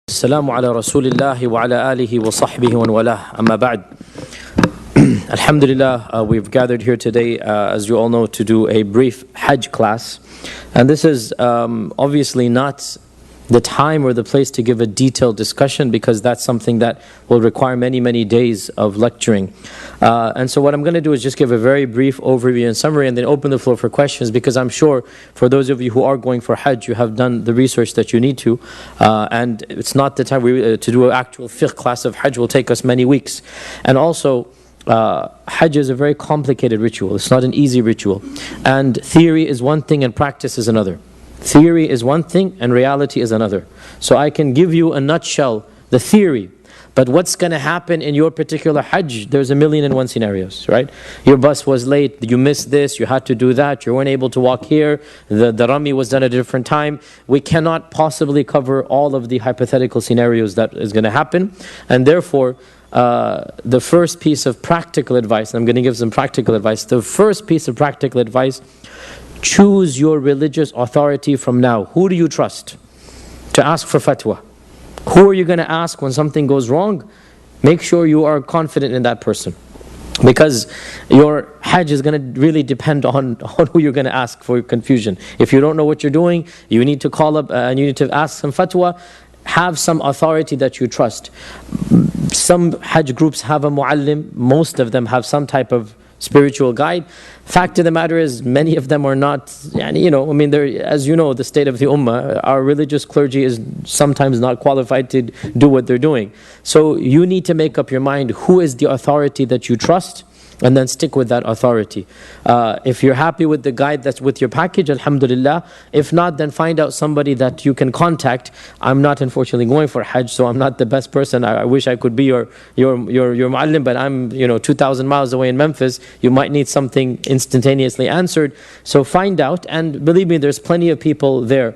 السلام على رسول الله وعلى آله وصحبه ومن والاه أما بعد. Alhamdulillah, we've gathered here today, as you all know, to do a brief Hajj class. And this is obviously not the time or the place to give a detailed discussion, because that's something that will require many days of lecturing. And so what I'm going to do is just give a very brief overview and summary, and then open the floor for questions, because I'm sure for those of you who are going for Hajj, you have done the research that you need to. And it's not the time to do an actual fiqh class of Hajj. Will take us many weeks. And also, Hajj is a very complicated ritual. It's not an easy ritual. And theory is one thing and practice is another. Theory is one thing and reality is another. So I can give you a nutshell, the theory, but what's going to happen in your particular Hajj, there's 1,000,001 scenarios, right? Your bus was late, you missed this, you had to do that, you weren't able to walk here, the Rami was done at a different time. We cannot possibly cover all of the hypothetical scenarios that is going to happen. And therefore, the first piece of practical advice, and I'm going to give some practical advice, the first piece of practical advice: choose your religious authority from now. Who do you trust to ask for fatwa? Who are you going to ask when something goes wrong? Make sure you are confident in that person, because your Hajj is going to really depend on who you're going to ask for confusion. If you don't know what you're doing, you need to call up and you need to ask some fatwa. Have some authority that you trust. Some Hajj groups have a muallim. Most of them have some type of spiritual guide. Fact of the matter is, many of them are not, as you know, the state of the ummah, our religious clergy is sometimes not qualified to do what they're doing. So you need to make up your mind, who is the authority that you trust, and then stick with that authority. If you're happy with the guide that's with your package, alhamdulillah. If not, then find out somebody that you can contact. I'm not unfortunately going for Hajj, so I'm not the best person. I wish I could be your muallim, but I'm 2,000 miles away in Memphis. You might need something instantaneously answered. So find out, and believe me, there's plenty of people there.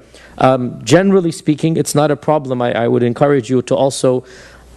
Generally speaking, it's not a problem. I would encourage you to also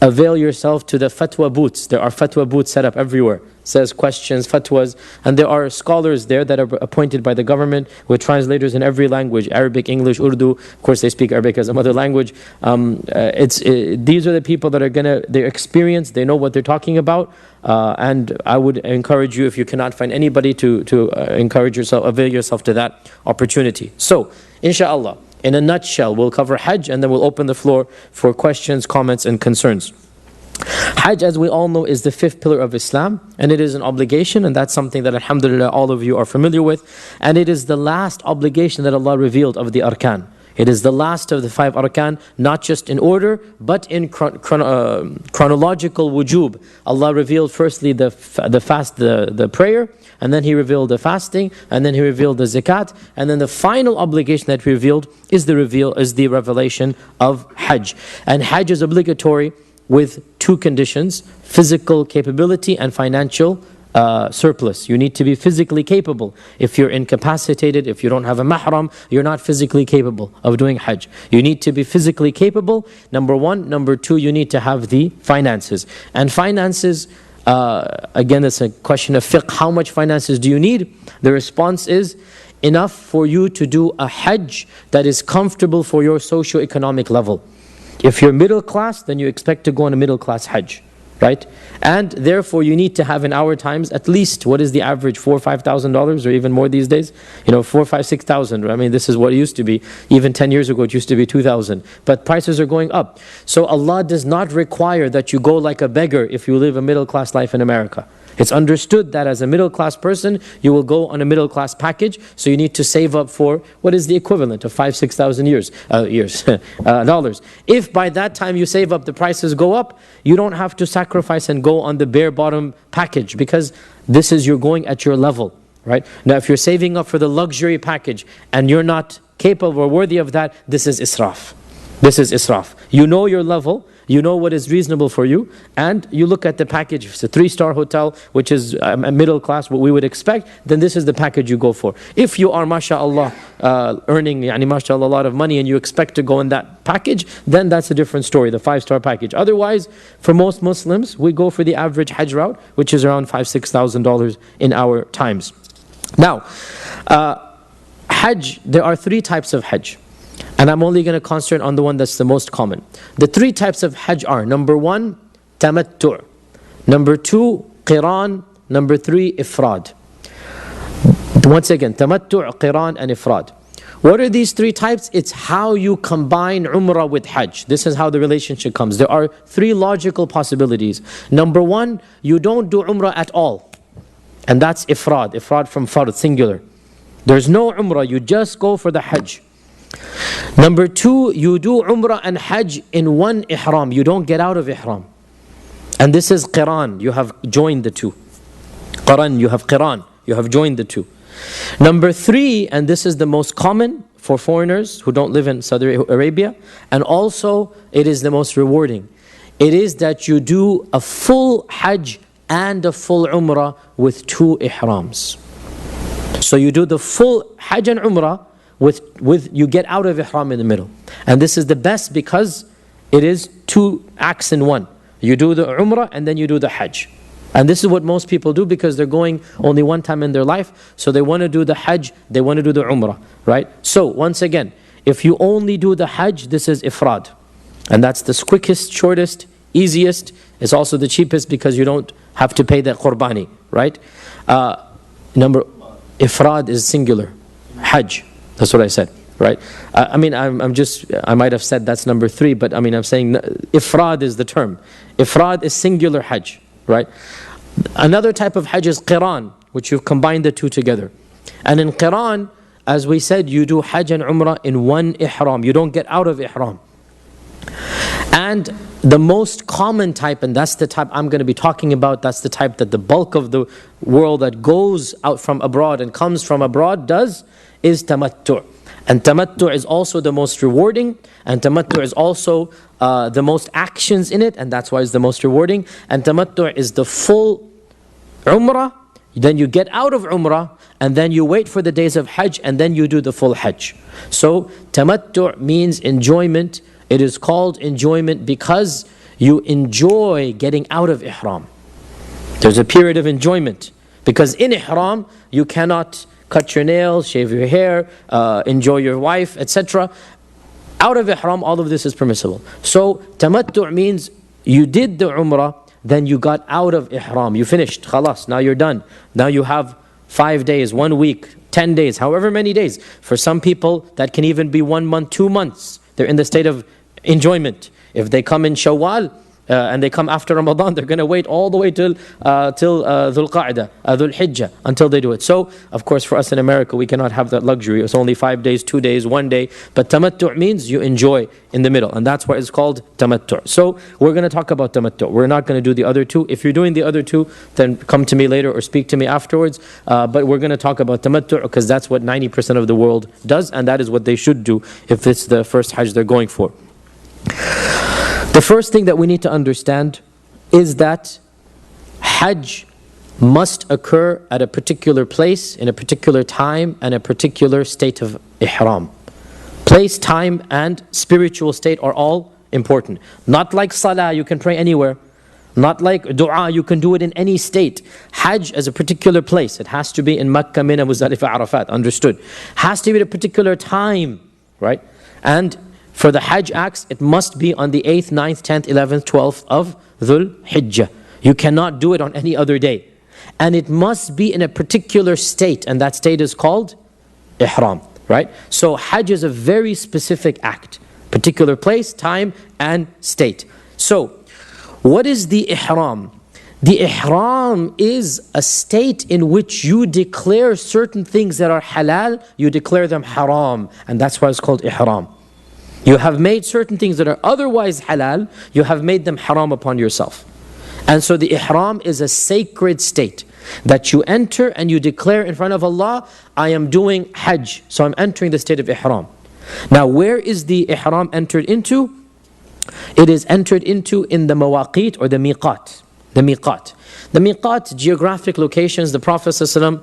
avail yourself to the fatwa booths. There are fatwa booths set up everywhere. Says questions, fatwas, and there are scholars there that are appointed by the government with translators in every language: Arabic, English, Urdu. Of course, they speak Arabic as a mother language. These are the people that are they're experienced, they know what they're talking about, and I would encourage you, if you cannot find anybody, to encourage yourself, avail yourself to that opportunity. So, inshallah, in a nutshell, we'll cover Hajj, and then we'll open the floor for questions, comments, and concerns. Hajj, as we all know, is the 5th pillar of Islam, and it is an obligation, and that's something that alhamdulillah all of you are familiar with. And it is the last obligation that Allah revealed of the arkan. It is the last of the 5 arkan, not just in order, but in chronological wujub. Allah revealed firstly the fast, the prayer, and then He revealed the fasting, and then He revealed the zakat, and then the final obligation that He revealed is the revelation of Hajj. And Hajj is obligatory with 2 conditions: physical capability and financial surplus. You need to be physically capable. If you're incapacitated, if you don't have a mahram, you're not physically capable of doing Hajj. You need to be physically capable, number 1. Number 2, you need to have the finances. And finances, again, it's a question of fiqh. How much finances do you need? The response is enough for you to do a Hajj that is comfortable for your socio-economic level. If you're middle class, then you expect to go on a middle class Hajj, right? And therefore you need to have in our times at least, what is the average, $4,000 or $5,000 or even more these days? 4,000, 5,000, 6,000. I mean, this is what it used to be. Even 10 years ago, it used to be 2,000. But prices are going up. So Allah does not require that you go like a beggar if you live a middle class life in America. It's understood that as a middle class person, you will go on a middle class package, so you need to save up for what is the equivalent of $5,000-6,000 dollars. If by that time you save up, the prices go up, you don't have to sacrifice and go on the bare bottom package, because you're going at your level, right? Now, if you're saving up for the luxury package and you're not capable or worthy of that, this is israf. This is israf. You know your level. You know what is reasonable for you, and you look at the package. If it's a 3-star hotel, which is a middle class, what we would expect, then this is the package you go for. If you are, mashallah, earning, mashallah, a lot of money, and you expect to go in that package, then that's a different story, the 5-star package. Otherwise, for most Muslims, we go for the average Hajj route, which is around $5,000-6,000 in our times. Now, Hajj, there are 3 types of Hajj. And I'm only going to concentrate on the one that's the most common. The three types of Hajj are: number one, tamattu'; number two, qiran; number three, ifrad. Once again, tamattu', qiran, and ifrad. What are these three types? It's how you combine umrah with hajj. This is how the relationship comes. There are three logical possibilities. Number one, you don't do umrah at all. And that's ifrad. Ifrad from fard, singular. There's no umrah, you just go for the hajj. Number two, you do umrah and hajj in one ihram. You don't get out of ihram. And this is qiran. You have joined the two. Qiran, you have qiran. You have joined the two. Number three, and this is the most common for foreigners who don't live in Saudi Arabia, and also it is the most rewarding. It is that you do a full hajj and a full umrah with two ihrams. So you do the full hajj and umrah with you get out of ihram in the middle. And this is the best because it is two acts in one. You do the umrah and then you do the hajj. And this is what most people do because they're going only one time in their life. So they want to do the hajj, they want to do the umrah, right? So once again, if you only do the hajj, this is ifrad. And that's the quickest, shortest, easiest. It's also the cheapest because you don't have to pay the qurbani, right? Ifrad is singular, hajj. That's what I said, right? I might have said that's number three, but I'm saying ifrad is the term. Ifrad is singular hajj. Right? Another type of hajj is qiran, which you've combined the two together. And in qiran, as we said, you do hajj and umrah in one ihram. You don't get out of ihram. And the most common type, and that's the type I'm going to be talking about, that's the type that the bulk of the world that goes out from abroad and comes from abroad does, is tamattu'. And tamattu' is also the most rewarding, and tamattu' is also the most actions in it, and that's why it's the most rewarding. And tamattu' is the full umrah, then you get out of umrah, and then you wait for the days of hajj, and then you do the full hajj. So tamattu' means enjoyment. It is called enjoyment because you enjoy getting out of ihram. There's a period of enjoyment, because in ihram you cannot cut your nails, shave your hair, enjoy your wife, etc. Out of ihram, all of this is permissible. So tamattu' means you did the umrah, then you got out of ihram. You finished, khalas, now you're done. Now you have 5 days, 1 week, 10 days, however many days. For some people, that can even be 1 month, 2 months. They're in the state of enjoyment. If they come in Shawwal, and they come after Ramadan, they're going to wait all the way till Dhul Qa'dah, Dhul Hijjah, until they do it. So, of course, for us in America, we cannot have that luxury. It's only 5 days, 2 days, 1 day. But tamattu' means you enjoy in the middle. And that's why it's called tamattu'. So, we're going to talk about tamattu'. We're not going to do the other two. If you're doing the other two, then come to me later or speak to me afterwards. But we're going to talk about tamattu' because that's what 90% of the world does. And that is what they should do if it's the first Hajj they're going for. The first thing that we need to understand is that Hajj must occur at a particular place, in a particular time, and a particular state of ihram. Place, time, and spiritual state are all important. Not like salah, you can pray anywhere. Not like dua, you can do it in any state. Hajj is a particular place. It has to be in Makkah, Mina, Muzdalifah, Arafat, understood. Has to be at a particular time, right? And for the Hajj acts, it must be on the 8th, 9th, 10th, 11th, 12th of Dhul Hijjah. You cannot do it on any other day. And it must be in a particular state, and that state is called Ihram, right? So Hajj is a very specific act. Particular place, time, and state. So, what is the Ihram? The Ihram is a state in which you declare certain things that are halal, you declare them haram, and that's why it's called Ihram. You have made certain things that are otherwise halal, you have made them haram upon yourself. And so the ihram is a sacred state that you enter and you declare in front of Allah, I am doing Hajj, so I'm entering the state of ihram. Now where is the ihram entered into? It is entered into in the mawaqit or the miqat. The miqat. The miqat, geographic locations, the Prophet ﷺ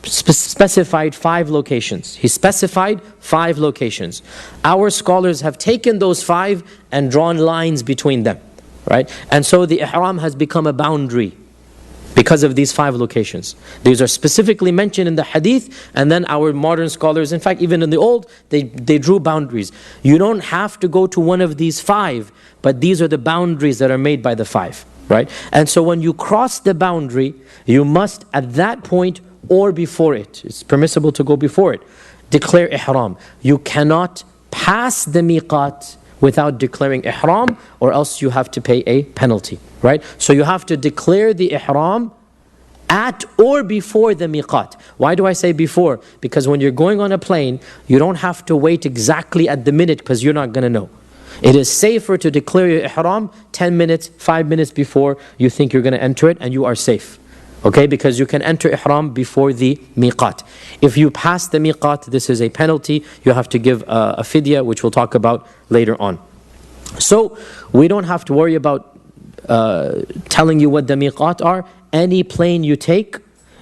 specified 5 locations. He specified 5 locations. Our scholars have taken those 5 and drawn lines between them, right? And so the ihram has become a boundary. because of these 5 locations. These are specifically mentioned in the hadith, and then our modern scholars, in fact even in the old, they drew boundaries. You don't have to go to one of these 5, but these are the boundaries that are made by the 5, right? And so when you cross the boundary, you must at that point or before it, it's permissible to go before it, declare ihram. You cannot pass the miqat without declaring ihram, or else you have to pay a penalty, right? So you have to declare the ihram at or before the miqat. Why do I say before? Because when you're going on a plane, you don't have to wait exactly at the minute, because you're not going to know. It is safer to declare your ihram 10 minutes, 5 minutes before you think you're going to enter it, and you are safe. Okay, because you can enter ihram before the miqat. If you pass the miqat, this is a penalty. You have to give a fidya, which we'll talk about later on. So we don't have to worry about telling you what the miqat are. Any plane you take,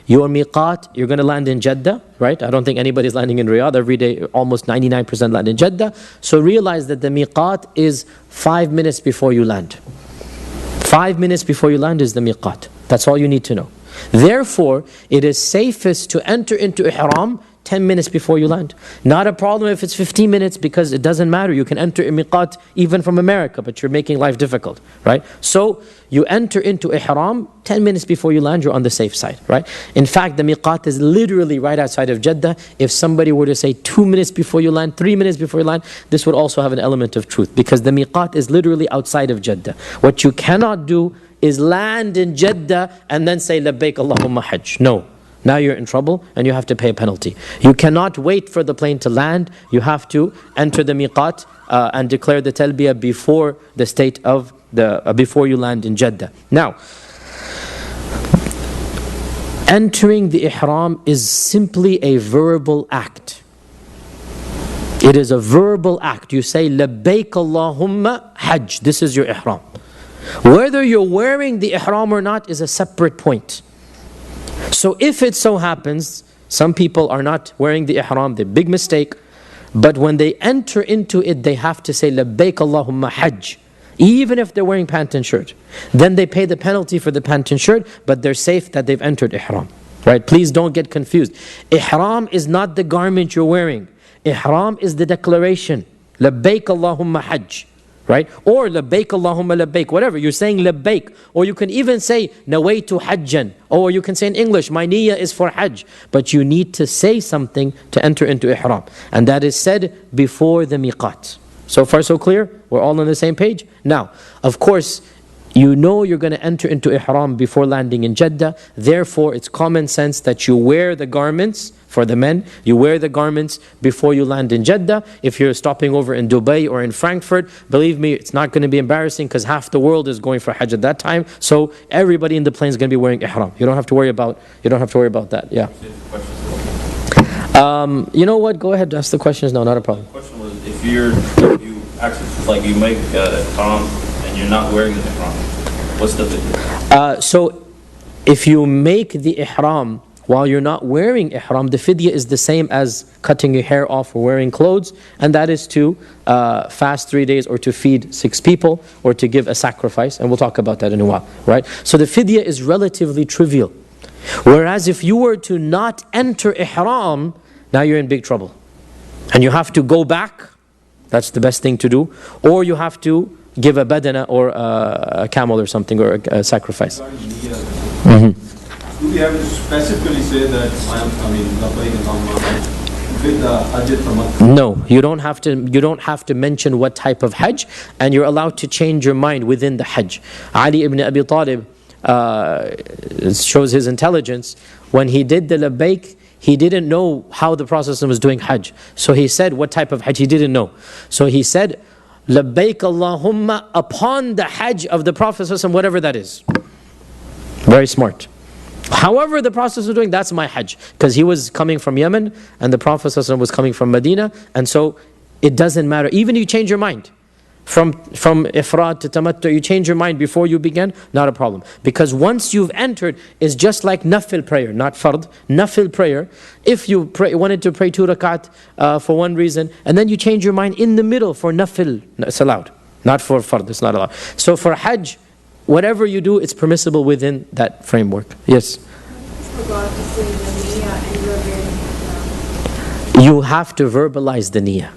your miqat, you're going to land in Jeddah, right? I don't think anybody's landing in Riyadh. Every day, almost 99% land in Jeddah. So realize that the miqat is 5 minutes before you land. 5 minutes before you land is the miqat. That's all you need to know. Therefore, it is safest to enter into ihram 10 minutes before you land. Not a problem if it's 15 minutes, because it doesn't matter. You can enter miqat even from America, but you're making life difficult, right? So you enter into ihram 10 minutes before you land, you're on the safe side, right? In fact, the miqat is literally right outside of Jeddah. If somebody were to say 2 minutes before you land, 3 minutes before you land, this would also have an element of truth, because the miqat is literally outside of Jeddah. What you cannot do is land in Jeddah and then say labbaik Allahumma Hajj. No. Now you're in trouble and you have to pay a penalty. You cannot wait for the plane to land. You have to enter the miqat and declare the talbiyah before the state of before you land in Jeddah. Now, entering the ihram is simply a verbal act. It is a verbal act. You say labbaik Allahumma Hajj. This is your ihram. Whether you're wearing the ihram or not is a separate point. So if it so happens, some people are not wearing the ihram, they're big mistake, but when they enter into it, they have to say labbaik Allahumma Hajj, even if they're wearing pant and shirt. Then they pay the penalty for the pant and shirt, but they're safe that they've entered ihram. Right? Please don't get confused. Ihram is not the garment you're wearing. Ihram is the declaration, labbaik Allahumma Hajj. Right? Or labbaik Allahumma labbaik, whatever. You're saying labbaik. Or you can even say nawaitu hajjan. Or you can say in English, my niyyah is for hajj. But you need to say something to enter into ihram. And that is said before the miqat. So far so clear? We're all on the same page? Now, of course, you know you're going to enter into ihram before landing in Jeddah. Therefore, it's common sense that you wear the garments. For the men, you wear the garments before you land in Jeddah. If you're stopping over in Dubai or in Frankfurt, believe me, it's not going to be embarrassing, because half the world is going for Hajj at that time. So everybody in the plane is going to be wearing ihram. You don't have to worry about that. Yeah. You know what? Go ahead, ask the questions now. Not a problem. The question was, if you actually like you make ihram and you're not wearing the ihram, what's the fidya? So if you make the ihram while you're not wearing ihram, the fidya is the same as cutting your hair off or wearing clothes, and that is to fast 3 days, or to feed 6 people, or to give a sacrifice, and we'll talk about that in a while, right? So the fidya is relatively trivial. Whereas if you were to not enter ihram, now you're in big trouble. And you have to go back, that's the best thing to do, or you have to give a badana or a camel or something, or a sacrifice. Do we have to specifically say that with the Hajj from Makkah? No, you don't have to mention what type of Hajj, and you're allowed to change your mind within the Hajj. Ali ibn Abi Talib shows his intelligence. When he did the labbaik, he didn't know how the Prophet was doing Hajj. So he said what type of Hajj, he didn't know. So he said, labbaik Allahumma upon the Hajj of the Prophet, whatever that is. Very smart. However the Prophet was doing, that's my Hajj. Because he was coming from Yemen and the Prophet was coming from Medina. And so it doesn't matter. Even if you change your mind. From ifrad to tamattu, you change your mind before you begin, not a problem. Because once you've entered, it's just like nafil prayer, not fard. Nafil prayer, if you wanted to pray 2 rakat for one reason, and then you change your mind in the middle for nafil, it's allowed. Not for fard, it's not allowed. So for Hajj, whatever you do, it's permissible within that framework. Yes? You have to verbalize the niyyah.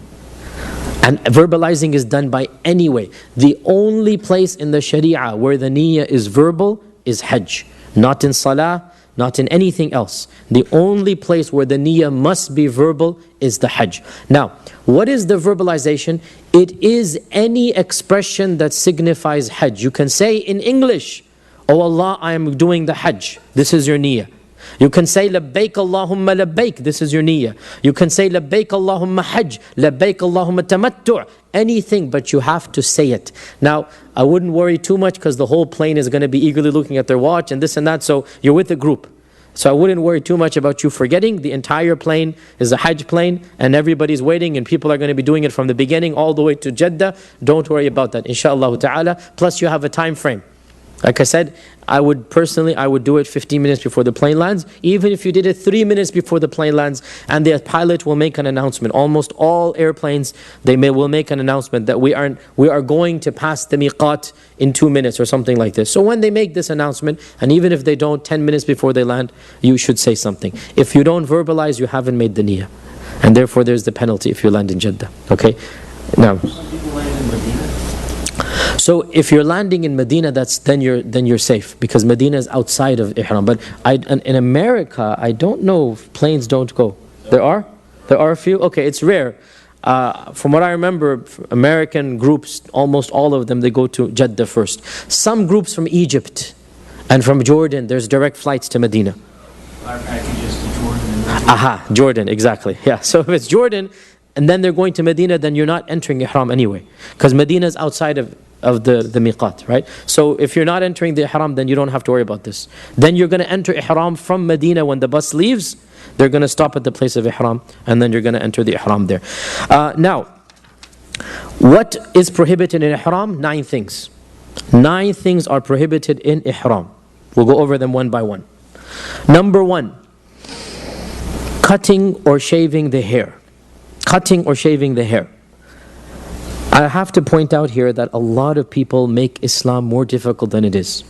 And verbalizing is done by any way. The only place in the sharia where the niyyah is verbal is Hajj. Not in salah, not in anything else. The only place where the niyyah must be verbal is the Hajj. Now, what is the verbalization? It is any expression that signifies Hajj. You can say in English, "Oh Allah, I am doing the Hajj." This is your niyyah. You can say labbaik Allahumma labbaik, this is your niyyah. You can say labbaik Allahumma hajj, labbaik Allahumma tamattu', anything, but you have to say it. Now, I wouldn't worry too much because the whole plane is going to be eagerly looking at their watch and this and that, so you're with a group. So I wouldn't worry too much about you forgetting. The entire plane is a Hajj plane and everybody's waiting and people are going to be doing it from the beginning all the way to Jeddah. Don't worry about that, inshallah ta'ala. Plus you have a time frame. Like I said, I would do it 15 minutes before the plane lands. Even if you did it 3 minutes before the plane lands, and the pilot will make an announcement. Almost all airplanes, will make an announcement that we are going to pass the miqat in 2 minutes or something like this. So when they make this announcement, and even if they don't, 10 minutes before they land, you should say something. If you don't verbalize, you haven't made the niyyah. And therefore there's the penalty if you land in Jeddah. Okay? Now, so if you're landing in Medina, then you're safe because Medina is outside of Ihram. But in America, I don't know if planes don't go. There are a few. Okay, it's rare. From what I remember, American groups, almost all of them, they go to Jeddah first. Some groups from Egypt and from Jordan, there's direct flights to Medina. Our packages to Jordan. Aha, Jordan, exactly. Yeah. So if it's Jordan and then they're going to Medina, then you're not entering Ihram anyway, because Medina is outside of the miqat, right? So if you're not entering the ihram, then you don't have to worry about this. Then you're going to enter ihram from Medina when the bus leaves. They're going to stop at the place of ihram, and then you're going to enter the ihram there. Now, what is prohibited in ihram? 9 things. 9 things are prohibited in ihram. We'll go over them one by one. Number 1, cutting or shaving the hair. Cutting or shaving the hair. I have to point out here that a lot of people make Islam more difficult than it is.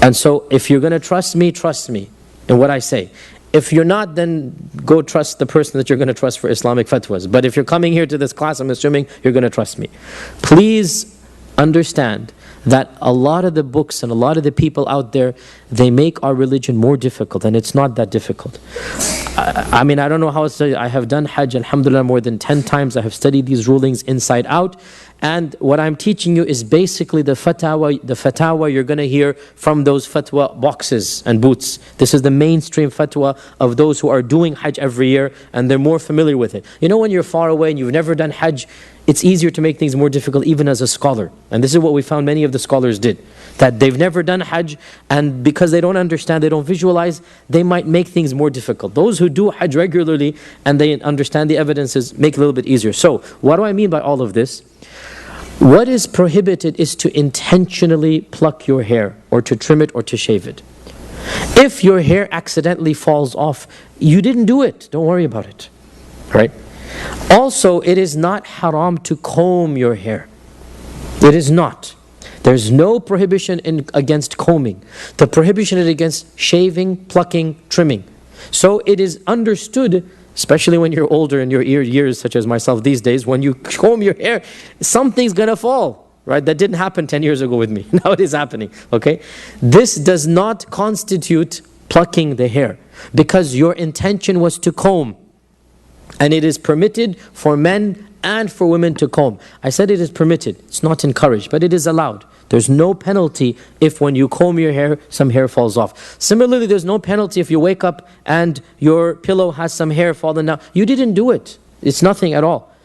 And so if you're going to trust me in what I say. If you're not, then go trust the person that you're going to trust for Islamic fatwas. But if you're coming here to this class, I'm assuming you're going to trust me. Please understand that a lot of the books and a lot of the people out there, they make our religion more difficult, and it's not that difficult. I mean, I don't know how to say. I have done Hajj, alhamdulillah, more than 10 times. I have studied these rulings inside out. And what I'm teaching you is basically the fatwa you're going to hear from those fatwa boxes and booths. This is the mainstream fatwa of those who are doing Hajj every year, and they're more familiar with it. You know, when you're far away and you've never done Hajj, it's easier to make things more difficult even as a scholar. And this is what we found many of the scholars did. That they've never done Hajj, and because they don't understand, they don't visualize, they might make things more difficult. Those who do Hajj regularly and they understand the evidences make it a little bit easier. So, what do I mean by all of this? What is prohibited is to intentionally pluck your hair, or to trim it, or to shave it. If your hair accidentally falls off, you didn't do it. Don't worry about it. Right? Also, it is not haram to comb your hair. It is not. There's no prohibition against combing. The prohibition is against shaving, plucking, trimming. So it is understood, especially when you're older in your years, such as myself these days, when you comb your hair, something's going to fall. Right? That didn't happen 10 years ago with me. Now it is happening. Okay? This does not constitute plucking the hair, because your intention was to comb. And it is permitted for men and for women to comb. I said it is permitted. It's not encouraged, but it is allowed. There's no penalty if when you comb your hair, some hair falls off. Similarly, there's no penalty if you wake up and your pillow has some hair fallen down. You didn't do it. It's nothing at all.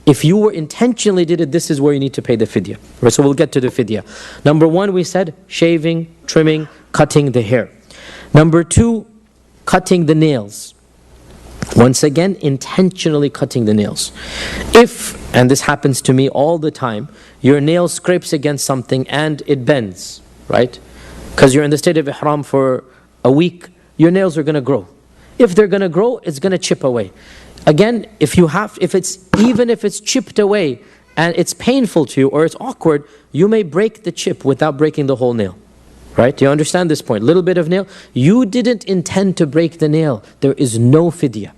If you were intentionally did it, this is where you need to pay the fidya. Right, so we'll get to the fidya. Number 1, we said shaving, trimming, cutting the hair. Number 2, cutting the nails. Once again, intentionally cutting the nails. If, and this happens to me all the time, your nail scrapes against something and it bends, right? Because you're in the state of ihram for a week, your nails are going to grow. If they're going to grow, it's going to chip away. Again, even if it's chipped away and it's painful to you or it's awkward, you may break the chip without breaking the whole nail. Right? Do you understand this point? Little bit of nail. You didn't intend to break the nail. There is no fidya.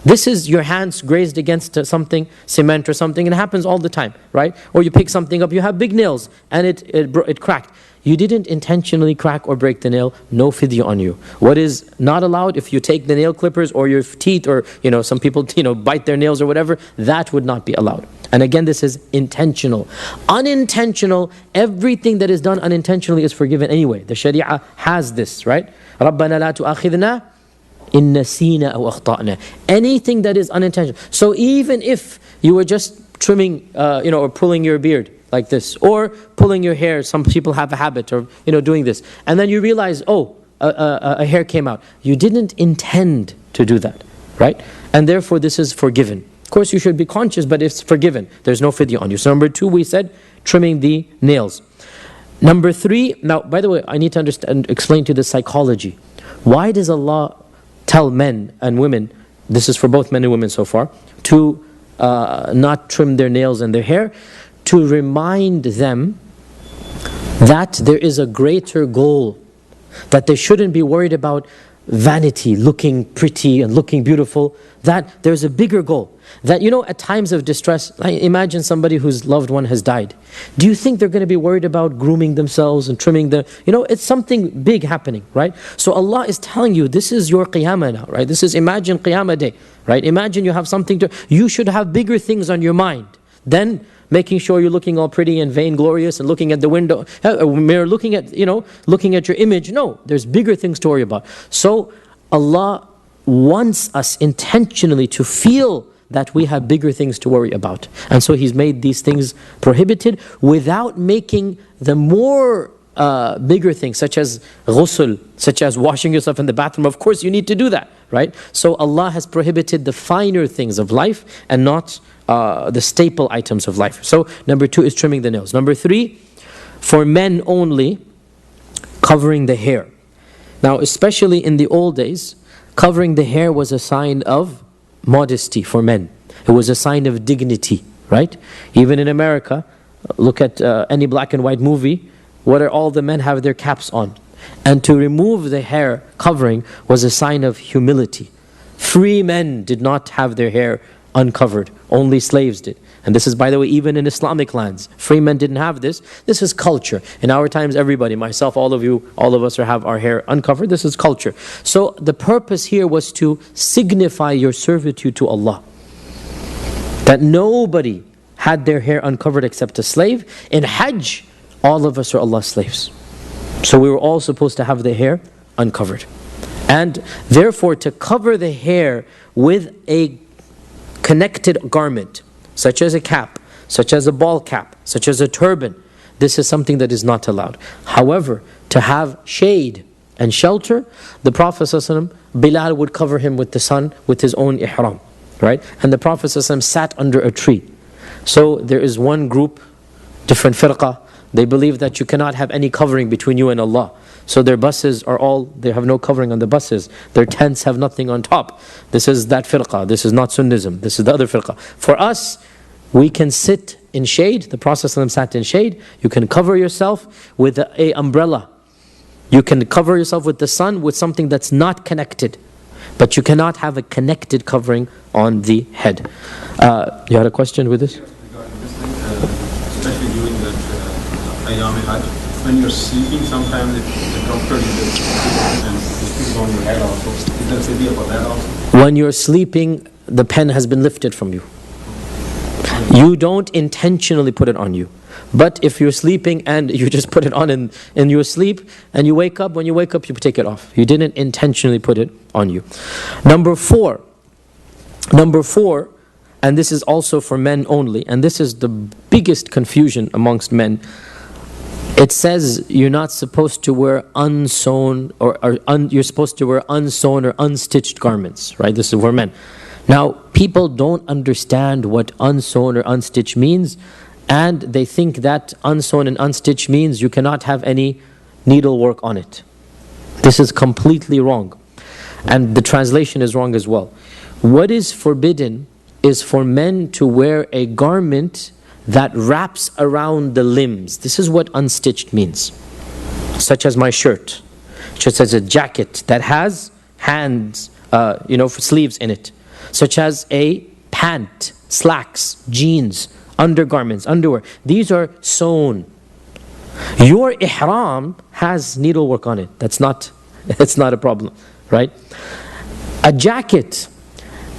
This is your hands grazed against something, cement or something, and it happens all the time, right? Or you pick something up, you have big nails, and it cracked. You didn't intentionally crack or break the nail, no fidya on you. What is not allowed, if you take the nail clippers or your teeth, or some people bite their nails or whatever, that would not be allowed. And again, this is intentional. Unintentional, everything that is done unintentionally is forgiven anyway. The Sharia has this, right? رَبَّنَا لَا تُؤَخِذْنَا إِن نَسِينَا أَوْ أَخْطَأْنَا. Anything that is unintentional. So even if you were just trimming, or pulling your beard like this, or pulling your hair, some people have a habit of, doing this, and then you realize, a hair came out. You didn't intend to do that, right? And therefore this is forgiven. Of course you should be conscious, but it's forgiven. There's no fidya on you. So number 2, we said trimming the nails. Number 3, now by the way, I need to explain to you the psychology. Why does Allah tell men and women, this is for both men and women so far, to not trim their nails and their hair? To remind them that there is a greater goal, that they shouldn't be worried about vanity, looking pretty and looking beautiful, that there's a bigger goal. That, at times of distress, imagine somebody whose loved one has died. Do you think they're going to be worried about grooming themselves and trimming it's something big happening, right? So Allah is telling you, this is your qiyamah now, right? This is, imagine qiyamah day, right? Imagine you have something you should have bigger things on your mind than making sure you're looking all pretty and vainglorious and looking at the window, mirror, looking at your image. No, there's bigger things to worry about. So Allah wants us intentionally to feel that we have bigger things to worry about. And so He's made these things prohibited without making the more bigger things, such as ghusl, such as washing yourself in the bathroom. Of course you need to do that, right? So Allah has prohibited the finer things of life and not the staple items of life. So number 2 is trimming the nails. Number 3, for men only, covering the hair. Now especially in the old days, covering the hair was a sign of modesty for men. It was a sign of dignity, right? Even in America, look at any black and white movie, what are all the men have their caps on? And to remove the hair covering was a sign of humility. Free men did not have their hair uncovered, only slaves did. And this is, by the way, even in Islamic lands. Free men didn't have this. This is culture. In our times, everybody, myself, all of you, all of us have our hair uncovered. This is culture. So the purpose here was to signify your servitude to Allah. That nobody had their hair uncovered except a slave. In Hajj, all of us are Allah's slaves. So we were all supposed to have the hair uncovered. And therefore, to cover the hair with a connected garment, such as a cap, such as a ball cap, such as a turban, this is something that is not allowed. However, to have shade and shelter, the Prophet ﷺ, Bilal would cover him with the sun with his own ihram, right? And the Prophet ﷺ sat under a tree. So there is one group, different firqah, they believe that you cannot have any covering between you and Allah. So their buses they have no covering on the buses. Their tents have nothing on top. This is that firqah. This is not Sunnism. This is the other firqah. For us, we can sit in shade. The Prophet ﷺ sat in shade. You can cover yourself with an umbrella. You can cover yourself with the sun with something that's not connected. But you cannot have a connected covering on the head. You had a question with this? Yes, regarding this thing, especially during that Ayyam Hajj. When you're sleeping, sometimes the doctor and sleeps on your head also. Is there a fidya for that also? When you're sleeping, the pen has been lifted from you. You don't intentionally put it on you. But if you're sleeping and you just put it on in your sleep, and you wake up, when you wake up you take it off. You didn't intentionally put it on you. Number four, and this is also for men only, and this is the biggest confusion amongst men. It says you're not supposed to wear unsewn you're supposed to wear unsewn or unstitched garments, right? This is for men. Now, people don't understand what unsewn or unstitched means, and they think that unsewn and unstitched means you cannot have any needlework on it. This is completely wrong. And the translation is wrong as well. What is forbidden is for men to wear a garment that wraps around the limbs. This is what unstitched means. such as my shirt, such as a jacket that has hands, for sleeves in it, such as a pant, slacks, jeans, undergarments, underwear. These are sewn. Your ihram has needlework on it. That's not a problem, right? A jacket,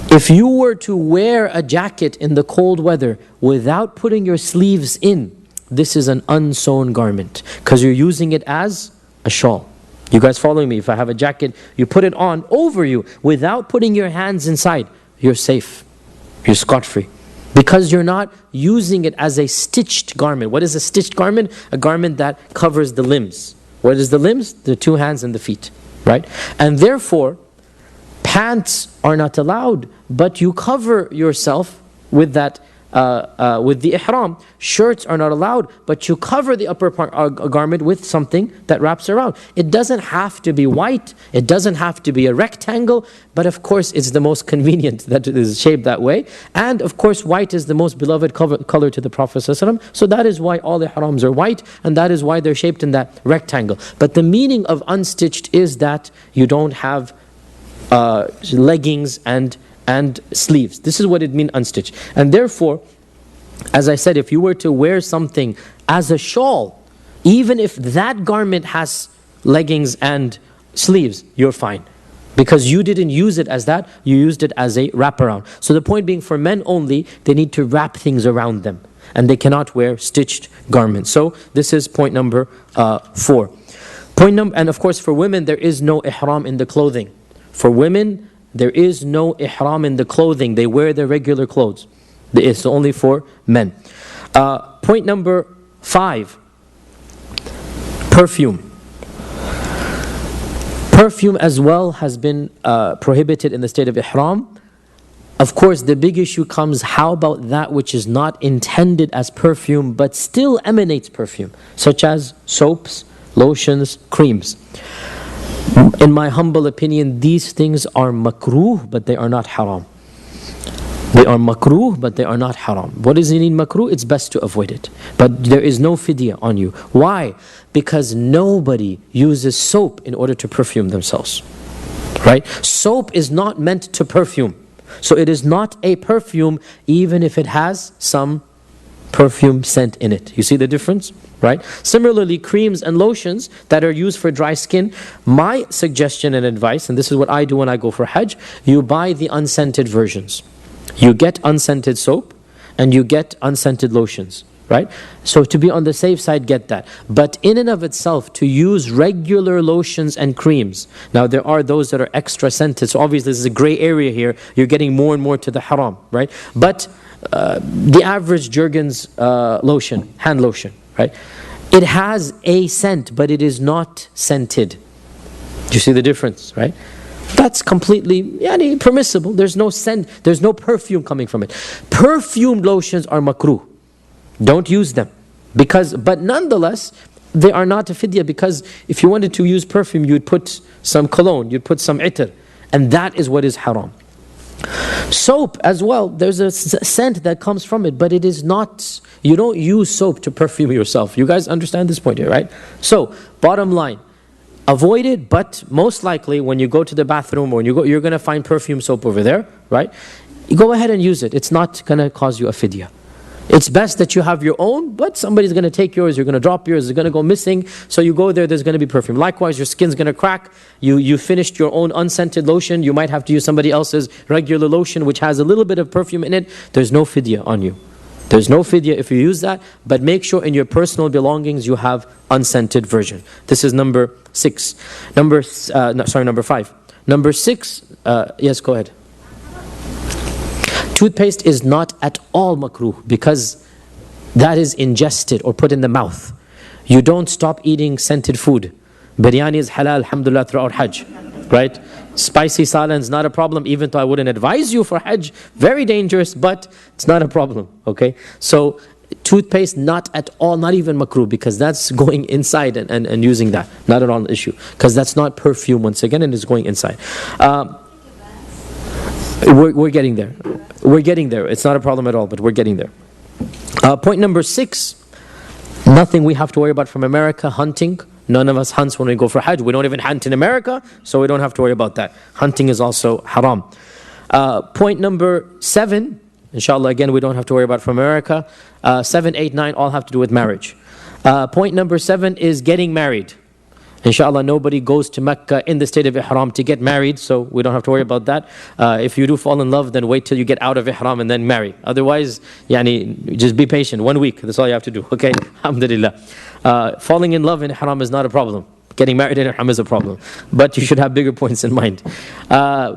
if you were to wear a jacket in the cold weather without putting your sleeves in, this is an unsewn garment because you're using it as a shawl. You guys following me? If I have a jacket, you put it on over you without putting your hands inside, you're safe. You're scot-free. Because you're not using it as a stitched garment. What is a stitched garment? A garment that covers the limbs. What is the limbs? The two hands and the feet, right? And therefore, pants are not allowed, but you cover yourself with that, with the ihram. Shirts are not allowed, but you cover the upper garment with something that wraps around. It doesn't have to be white, it doesn't have to be a rectangle, but of course it's the most convenient that it is shaped that way. And of course white is the most beloved color to the Prophet ﷺ. So that is why all the ihrams are white, and that is why they're shaped in that rectangle. But the meaning of unstitched is that you don't have leggings and sleeves. This is what it means, unstitched. And therefore, as I said, if you were to wear something as a shawl, even if that garment has leggings and sleeves, you're fine. Because you didn't use it as that, you used it as a wraparound. So the point being, for men only, they need to wrap things around them. And they cannot wear stitched garments. So this is point number 4. And of course for women, there is no ihram in the clothing. For women, there is no ihram in the clothing. They wear their regular clothes. It's only for men. Point number 5. Perfume. Perfume as well has been prohibited in the state of ihram. Of course, the big issue comes, how about that which is not intended as perfume but still emanates perfume, such as soaps, lotions, creams. In my humble opinion, these things are makruh, but they are not haram. They are makruh, but they are not haram. What does it mean makruh? It's best to avoid it. But there is no fidya on you. Why? Because nobody uses soap in order to perfume themselves. Right? Soap is not meant to perfume. So it is not a perfume even if it has some perfume scent in it. You see the difference? Right? Similarly, creams and lotions that are used for dry skin, my suggestion and advice, and this is what I do when I go for Hajj, you buy the unscented versions. You get unscented soap and you get unscented lotions. Right? So to be on the safe side, get that. But in and of itself, to use regular lotions and creams. Now there are those that are extra scented, so obviously this is a gray area here. You're getting more and more to the haram, right? But the average Jergens lotion, hand lotion, right? It has a scent, but it is not scented. Do you see the difference, right? That's completely permissible. There's no scent, there's no perfume coming from it. Perfumed lotions are makruh. Don't use them. But nonetheless, they are not a fidya, because if you wanted to use perfume, you'd put some cologne, you'd put some itr, and that is what is haram. Soap as well, there's a scent that comes from it, but it is not, you don't use soap to perfume yourself. You guys understand this point here, right? So, bottom line, avoid it, but most likely when you go to the bathroom or you're going to find perfume soap over there, right? You go ahead and use it. It's not going to cause you a fidya. It's best that you have your own, but somebody's going to take yours, you're going to drop yours, it's going to go missing, so you go there, there's going to be perfume. Likewise, your skin's going to crack, you finished your own unscented lotion, you might have to use somebody else's regular lotion which has a little bit of perfume in it, there's no fidya on you. There's no fidya if you use that, but make sure in your personal belongings you have unscented version. This is number 6. Number 5. Number 6, yes, go ahead. Toothpaste is not at all makruh, because that is ingested or put in the mouth. You don't stop eating scented food. Biryani is halal, alhamdulillah, throughout Hajj. Right? Spicy salad is not a problem, even though I wouldn't advise you for Hajj. Very dangerous, but it's not a problem. Okay? So, toothpaste not at all, not even makruh, because that's going inside and using that. Not at all an issue. Because that's not perfume once again, and it's going inside. We're getting there. We're getting there. It's not a problem at all, but we're getting there. Point number 6, nothing we have to worry about from America, hunting. None of us hunts when we go for Hajj. We don't even hunt in America, so we don't have to worry about that. Hunting is also haram. Point number 7, inshallah, again, we don't have to worry about from America. 7, 8, 9 all have to do with marriage. Point number 7 is getting married. Inshallah, nobody goes to Mecca in the state of Ihram to get married, so we don't have to worry about that. If you do fall in love, then wait till you get out of Ihram and then marry. Otherwise, just be patient. 1 week, that's all you have to do. Okay, alhamdulillah. Falling in love in Ihram is not a problem. Getting married in Ihram is a problem. But you should have bigger points in mind.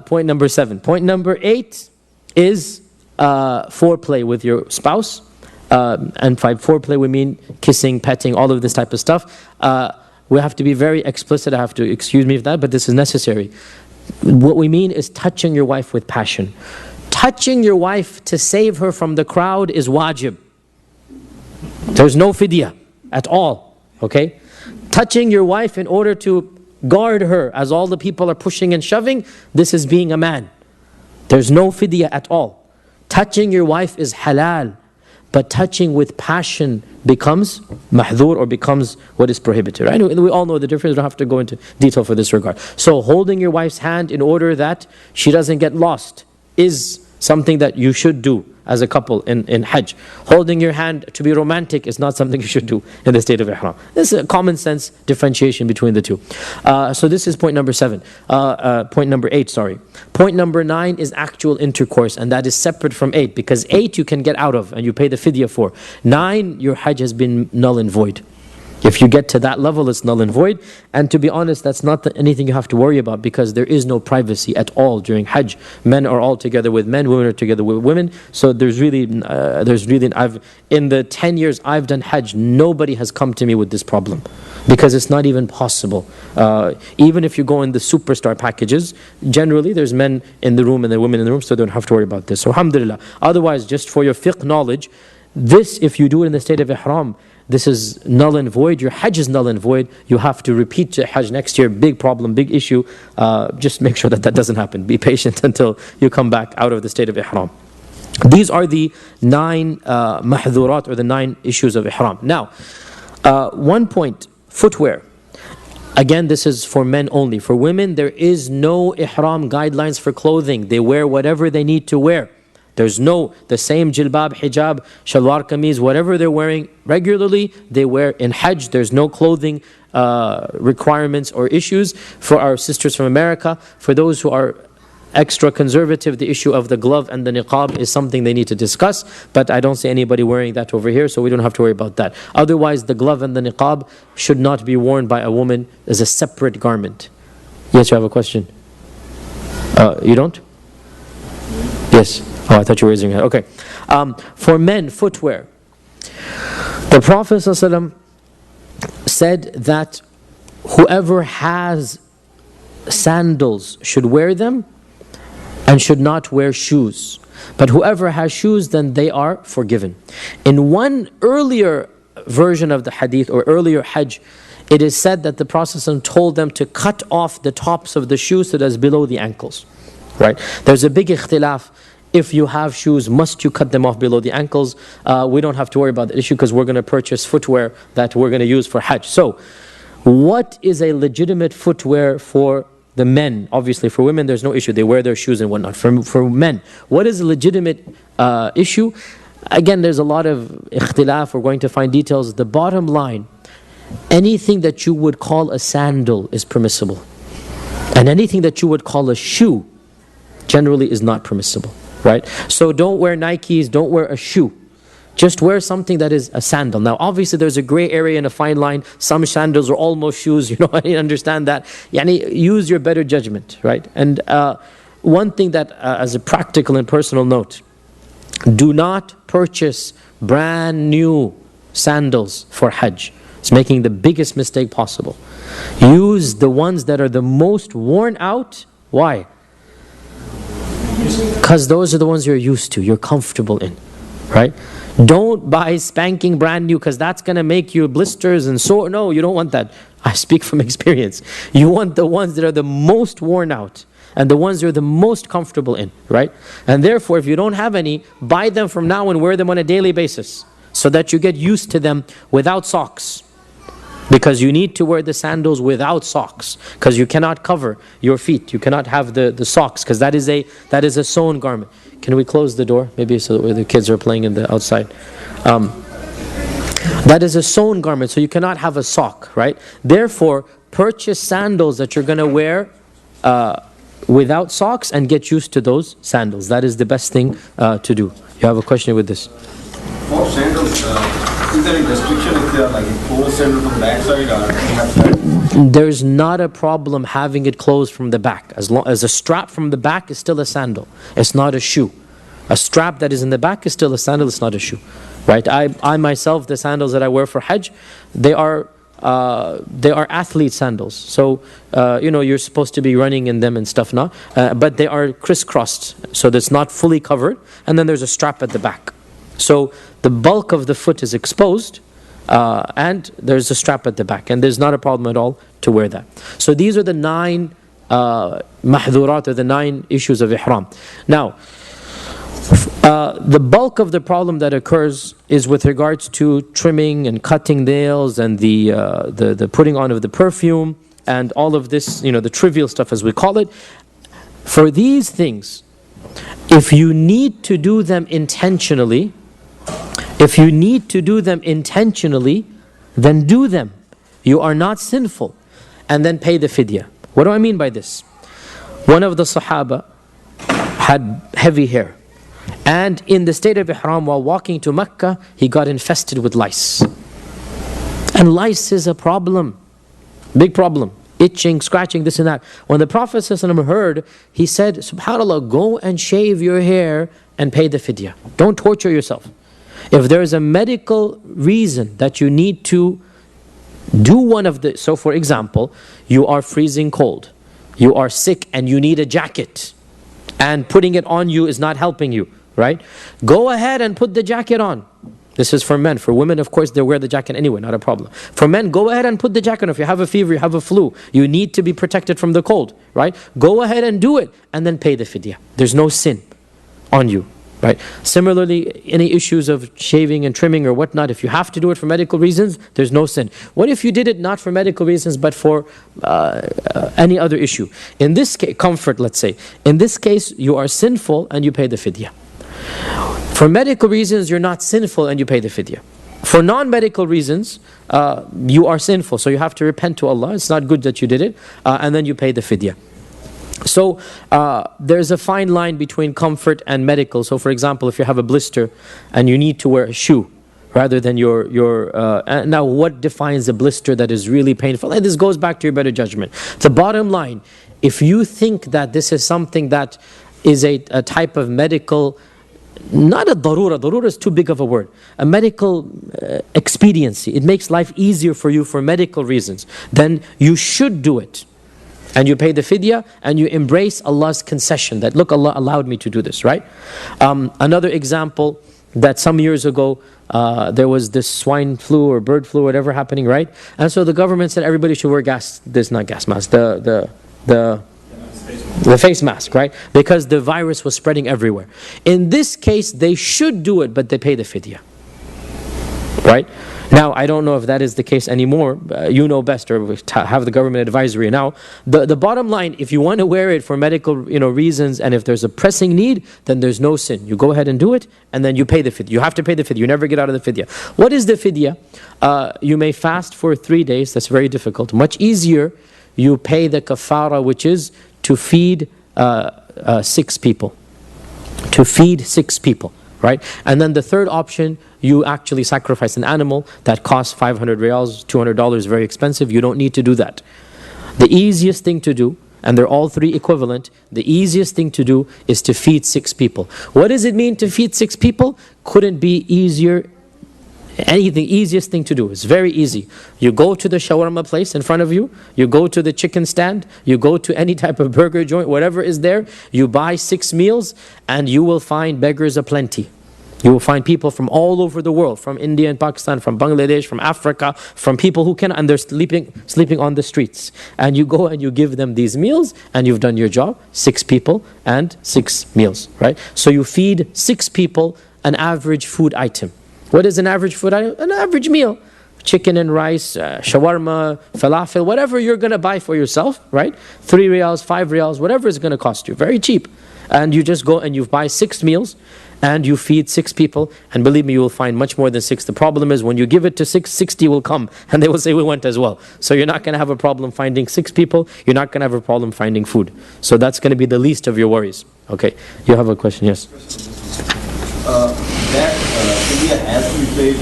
Point number 7. Point number 8 is foreplay with your spouse. And by foreplay, we mean kissing, petting, all of this type of stuff. We have to be very explicit. I have to excuse me for that, but this is necessary. What we mean is touching your wife with passion. Touching your wife to save her from the crowd is wajib. There's no fidya at all. Okay? Touching your wife in order to guard her as all the people are pushing and shoving, this is being a man. There's no fidya at all. Touching your wife is halal. But touching with passion becomes mahdhur, or becomes what is prohibited. Right? We all know the difference. We don't have to go into detail for this regard. So holding your wife's hand in order that she doesn't get lost is something that you should do as a couple in Hajj. Holding your hand to be romantic is not something you should do in the state of Ihram. This is a common sense differentiation between the two. So this is point number 7. Point number 8, sorry. Point number 9 is actual intercourse, and that is separate from 8, because 8 you can get out of and you pay the fidya for. 9, your Hajj has been null and void. If you get to that level, it's null and void. And to be honest, that's not anything you have to worry about, because there is no privacy at all during Hajj. Men are all together with men, women are together with women. So there's really, in the 10 years I've done Hajj, nobody has come to me with this problem, because it's not even possible. Even if you go in the superstar packages, generally there's men in the room and the women in the room, so they don't have to worry about this. So alhamdulillah. Otherwise, just for your fiqh knowledge, this, if you do it in the state of Ihram, this is null and void. Your Hajj is null and void. You have to repeat Hajj next year. Big problem, big issue. Just make sure that doesn't happen. Be patient until you come back out of the state of Ihram. These are the 9 mahdhurat, or the 9 issues of Ihram. Now, 1 point, footwear. Again, this is for men only. For women, there is no Ihram guidelines for clothing. They wear whatever they need to wear. There's the same jilbab, hijab, shalwar kameez, whatever they're wearing regularly, they wear in Hajj. There's no clothing requirements or issues. For our sisters from America, for those who are extra conservative, the issue of the glove and the niqab is something they need to discuss, but I don't see anybody wearing that over here, so we don't have to worry about that. Otherwise, the glove and the niqab should not be worn by a woman as a separate garment. Yes, you have a question? You don't? Yes. Oh, I thought you were raising your hand. Okay. For men, footwear. The Prophet ﷺ said that whoever has sandals should wear them and should not wear shoes. But whoever has shoes, then they are forgiven. In one earlier version of the hadith, or earlier Hajj, it is said that the Prophet ﷺ told them to cut off the tops of the shoes so that's below the ankles. Right? There's a big ikhtilaf. If you have shoes, must you cut them off below the ankles? We don't have to worry about the issue, because we're going to purchase footwear that we're going to use for Hajj. So, what is a legitimate footwear for the men? Obviously, for women, there's no issue. They wear their shoes and whatnot. For men, what is a legitimate issue? Again, there's a lot of ikhtilaf. We're going to find details. The bottom line, anything that you would call a sandal is permissible. And anything that you would call a shoe generally is not permissible. Right? So don't wear Nikes, don't wear a shoe. Just wear something that is a sandal. Now obviously there's a gray area and a fine line. Some sandals are almost shoes, I understand that. Use your better judgment, right? And one thing that as a practical and personal note, do not purchase brand new sandals for Hajj. It's making the biggest mistake possible. Use the ones that are the most worn out. Why? Because those are the ones you're used to, you're comfortable in, right? Don't buy spanking brand new, because that's going to make you blisters and so. No, you don't want that. I speak from experience. You want the ones that are the most worn out and the ones you're the most comfortable in, right? And therefore, if you don't have any, buy them from now and wear them on a daily basis so that you get used to them without socks. Because you need to wear the sandals without socks, because you cannot cover your feet. You cannot have the socks, because that is a sewn garment. Can we close the door? Maybe so that the kids are playing in the outside. That is a sewn garment, so you cannot have a sock, right? Therefore, purchase sandals that you're going to wear without socks and get used to those sandals. That is the best thing to do. You have a question with this? For sandals, is there a restriction if they are like a closed sandal from the backside, or do you have that? There's not a problem having it closed from the back. As long as a strap from the back is still a sandal. It's not a shoe. A strap that is in the back is still a sandal, it's not a shoe. Right? I myself, the sandals that I wear for Hajj, they are athlete sandals. So, you're supposed to be running in them and stuff now. But they are crisscrossed, so that's not fully covered. And then there's a strap at the back. So the bulk of the foot is exposed, and there's a strap at the back. And there's not a problem at all to wear that. So these are the 9 mahdurat, or the 9 issues of ihram. Now, the bulk of the problem that occurs is with regards to trimming and cutting nails and the putting on of the perfume and all of this, the trivial stuff as we call it. For these things, if you need to do them intentionally, then do them. You are not sinful. And then pay the fidya. What do I mean by this? One of the Sahaba had heavy hair. And in the state of ihram, while walking to Mecca, he got infested with lice. And lice is a problem. Big problem. Itching, scratching, this and that. When the Prophet ﷺ heard, he said, SubhanAllah, go and shave your hair and pay the fidya. Don't torture yourself. If there is a medical reason that you need to do one of the... So for example, you are freezing cold. You are sick and you need a jacket. And putting it on you is not helping you, right? Go ahead and put the jacket on. This is for men. For women, of course, they wear the jacket anyway, not a problem. For men, go ahead and put the jacket on. If you have a fever, you have a flu, you need to be protected from the cold, right? Go ahead and do it, and then pay the fidya. There's no sin on you, right? Similarly, any issues of shaving and trimming or whatnot, if you have to do it for medical reasons, there's no sin. What if you did it not for medical reasons, but for any other issue? In this case, comfort, let's say. In this case, you are sinful and you pay the fidya. For medical reasons, you're not sinful and you pay the fidya. For non-medical reasons, you are sinful, so you have to repent to Allah. It's not good that you did it, and then you pay the fidya. So there's a fine line between comfort and medical. So for example, if you have a blister and you need to wear a shoe rather than your now what defines a blister that is really painful? And this goes back to your better judgment. The bottom line, if you think that this is something that is a type of medical, not a darura is too big of a word, a medical expediency, it makes life easier for you for medical reasons, then you should do it. And you pay the fidya and you embrace Allah's concession that, look, Allah allowed me to do this, right? Another example, that some years ago there was this swine flu or bird flu, whatever happening, right? And so the government said everybody should wear the face mask, right? Because the virus was spreading everywhere. In this case, they should do it, but they pay the fidya, right? Now, I don't know if that is the case anymore. You know best, or have the government advisory now. The bottom line, if you want to wear it for medical reasons, and if there's a pressing need, then there's no sin. You go ahead and do it, and then you pay the fidya. You have to pay the fidya. You never get out of the fidya. What is the fidya? You may fast for 3 days. That's very difficult. Much easier, you pay the kafara, which is to feed 6 people. To feed 6 people. Right? And then the third option, you actually sacrifice an animal that costs 500 riyals, $200, very expensive. You don't need to do that. The easiest thing to do, and they're all 3 equivalent, the easiest thing to do is to feed 6 people. What does it mean to feed 6 people? Couldn't be easier. Anything, easiest thing to do. It's very easy. You go to the shawarma place in front of you, you go to the chicken stand, you go to any type of burger joint, whatever is there, you buy 6 meals, and you will find beggars aplenty. You will find people from all over the world, from India and Pakistan, from Bangladesh, from Africa, from people who can, and they're sleeping on the streets. And you go and you give them these meals, and you've done your job. 6 people and 6 meals, right? So you feed 6 people an average food item. What is an average food item? An average meal. chicken and rice, shawarma, falafel, whatever you're going to buy for yourself, right? 3 riyals, 5 riyals, whatever it's going to cost you. Very cheap. And you just go and you buy 6 meals and you feed 6 people. And believe me, you will find much more than 6. The problem is when you give it to 6, 60 will come and they will say we want as well. So you're not going to have a problem finding 6 people. You're not going to have a problem finding food. So that's going to be the least of your worries. Okay, you have a question, yes? Should be a has to be played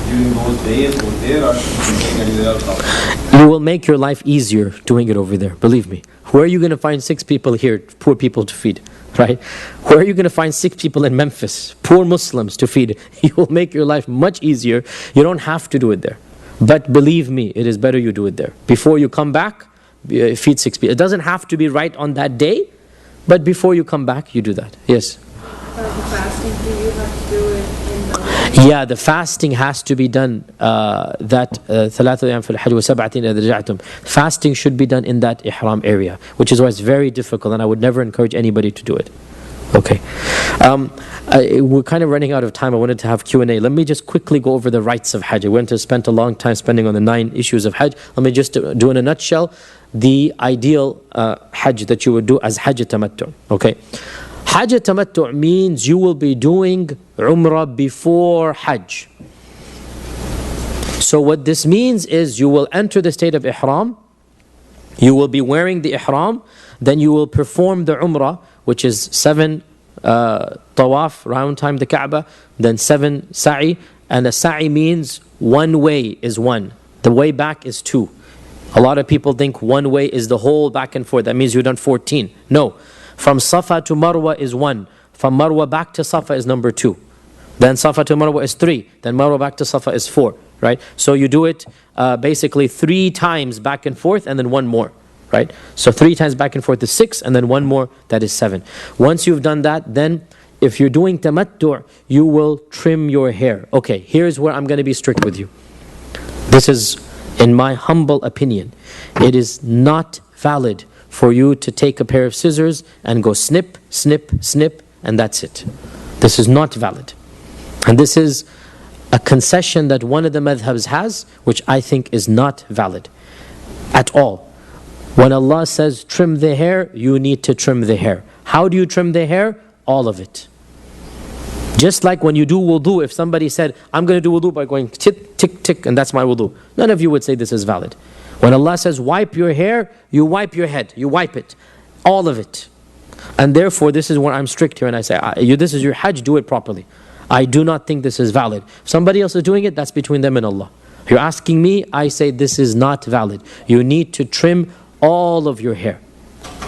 during those days over there, or should be played anywhere else? You will make your life easier doing it over there, believe me. Where are you going to find 6 people here, poor people to feed, right? Where are you going to find 6 people in Memphis, poor Muslims to feed? You will make your life much easier. You don't have to do it there. But believe me, it is better you do it there. Before you come back, feed 6 people. It doesn't have to be right on that day, but before you come back, you do that. Yes? The fasting, do you have to do it in the... Yeah, the fasting has to be done, fasting should be done in that ihram area, which is why it's very difficult, and I would never encourage anybody to do it. Okay. We're kind of running out of time. I wanted to have Q&A. Let me just quickly go over the rights of Hajj. I went to spend a long time spending on the 9 issues of Hajj. Let me just do in a nutshell the ideal Hajj that you would do as Hajj Tamattu. Okay. Hajj Tamattu means you will be doing Umrah before Hajj. So what this means is you will enter the state of Ihram, you will be wearing the Ihram, then you will perform the Umrah, which is 7 tawaf, round time the Kaaba, then 7 sa'i, and a sa'i means one way is 1. The way back is 2. A lot of people think one way is the whole back and forth. That means you've done 14. No. From Safa to Marwa is 1. From Marwa back to Safa is number 2. Then Safa to Marwa is 3. Then Marwa back to Safa is 4. Right? So you do it basically 3 times back and forth and then 1 more. Right? So 3 times back and forth is 6 and then 1 more, that is 7. Once you've done that, then if you're doing tamattu', you will trim your hair. Okay, here's where I'm going to be strict with you. This is, in my humble opinion, it is not valid for you to take a pair of scissors and go snip, snip, snip, and that's it. This is not valid. And this is a concession that one of the madhabs has, which I think is not valid at all. When Allah says trim the hair, you need to trim the hair. How do you trim the hair? All of it. Just like when you do wudu, if somebody said, I'm going to do wudu by going tick, tick, tick, and that's my wudu. None of you would say this is valid. When Allah says wipe your hair, you wipe your head, you wipe it. All of it. And therefore, this is where I'm strict here and I say, this is your Hajj, do it properly. I do not think this is valid. If somebody else is doing it, that's between them and Allah. You're asking me, I say this is not valid. You need to trim all of your hair.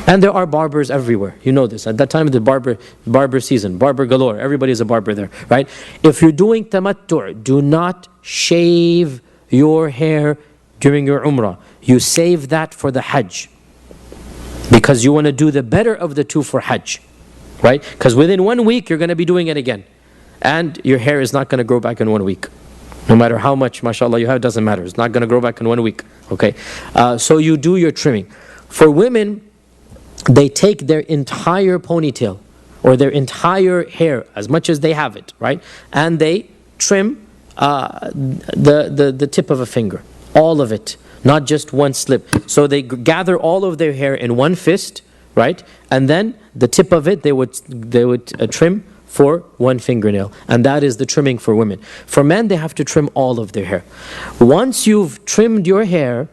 And there are barbers everywhere. You know this. At that time of the barber season, barber galore. Everybody is a barber there, right? If you're doing tamattu', do not shave your hair during your umrah. You save that for the Hajj. Because you want to do the better of the two for Hajj. Right? Because within 1 week, you're going to be doing it again. And your hair is not going to grow back in 1 week. No matter how much, mashallah, you have, it doesn't matter. It's not going to grow back in 1 week. Okay? So you do your trimming. For women, they take their entire ponytail or their entire hair, as much as they have it, right? And they trim the tip of a finger. All of it. Not just one slip. So they gather all of their hair in one fist, right? And then the tip of it, they would trim for 1 fingernail. And that is the trimming for women. For men, they have to trim all of their hair. Once you've trimmed your hair,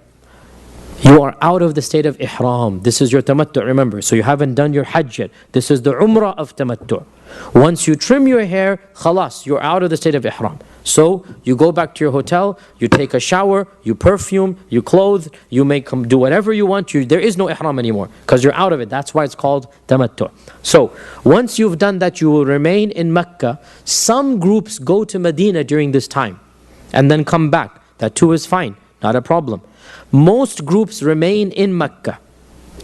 you are out of the state of ihram. This is your tamattu', remember. So you haven't done your hajj yet. This is the umrah of tamattu'. Once you trim your hair, khalas, you're out of the state of ihram. So you go back to your hotel, you take a shower, you perfume, you clothe, you do whatever you want. There is no ihram anymore because you're out of it. That's why it's called tamattu'. So once you've done that, you will remain in Mecca. Some groups go to Medina during this time and then come back. That too is fine, not a problem. Most groups remain in Mecca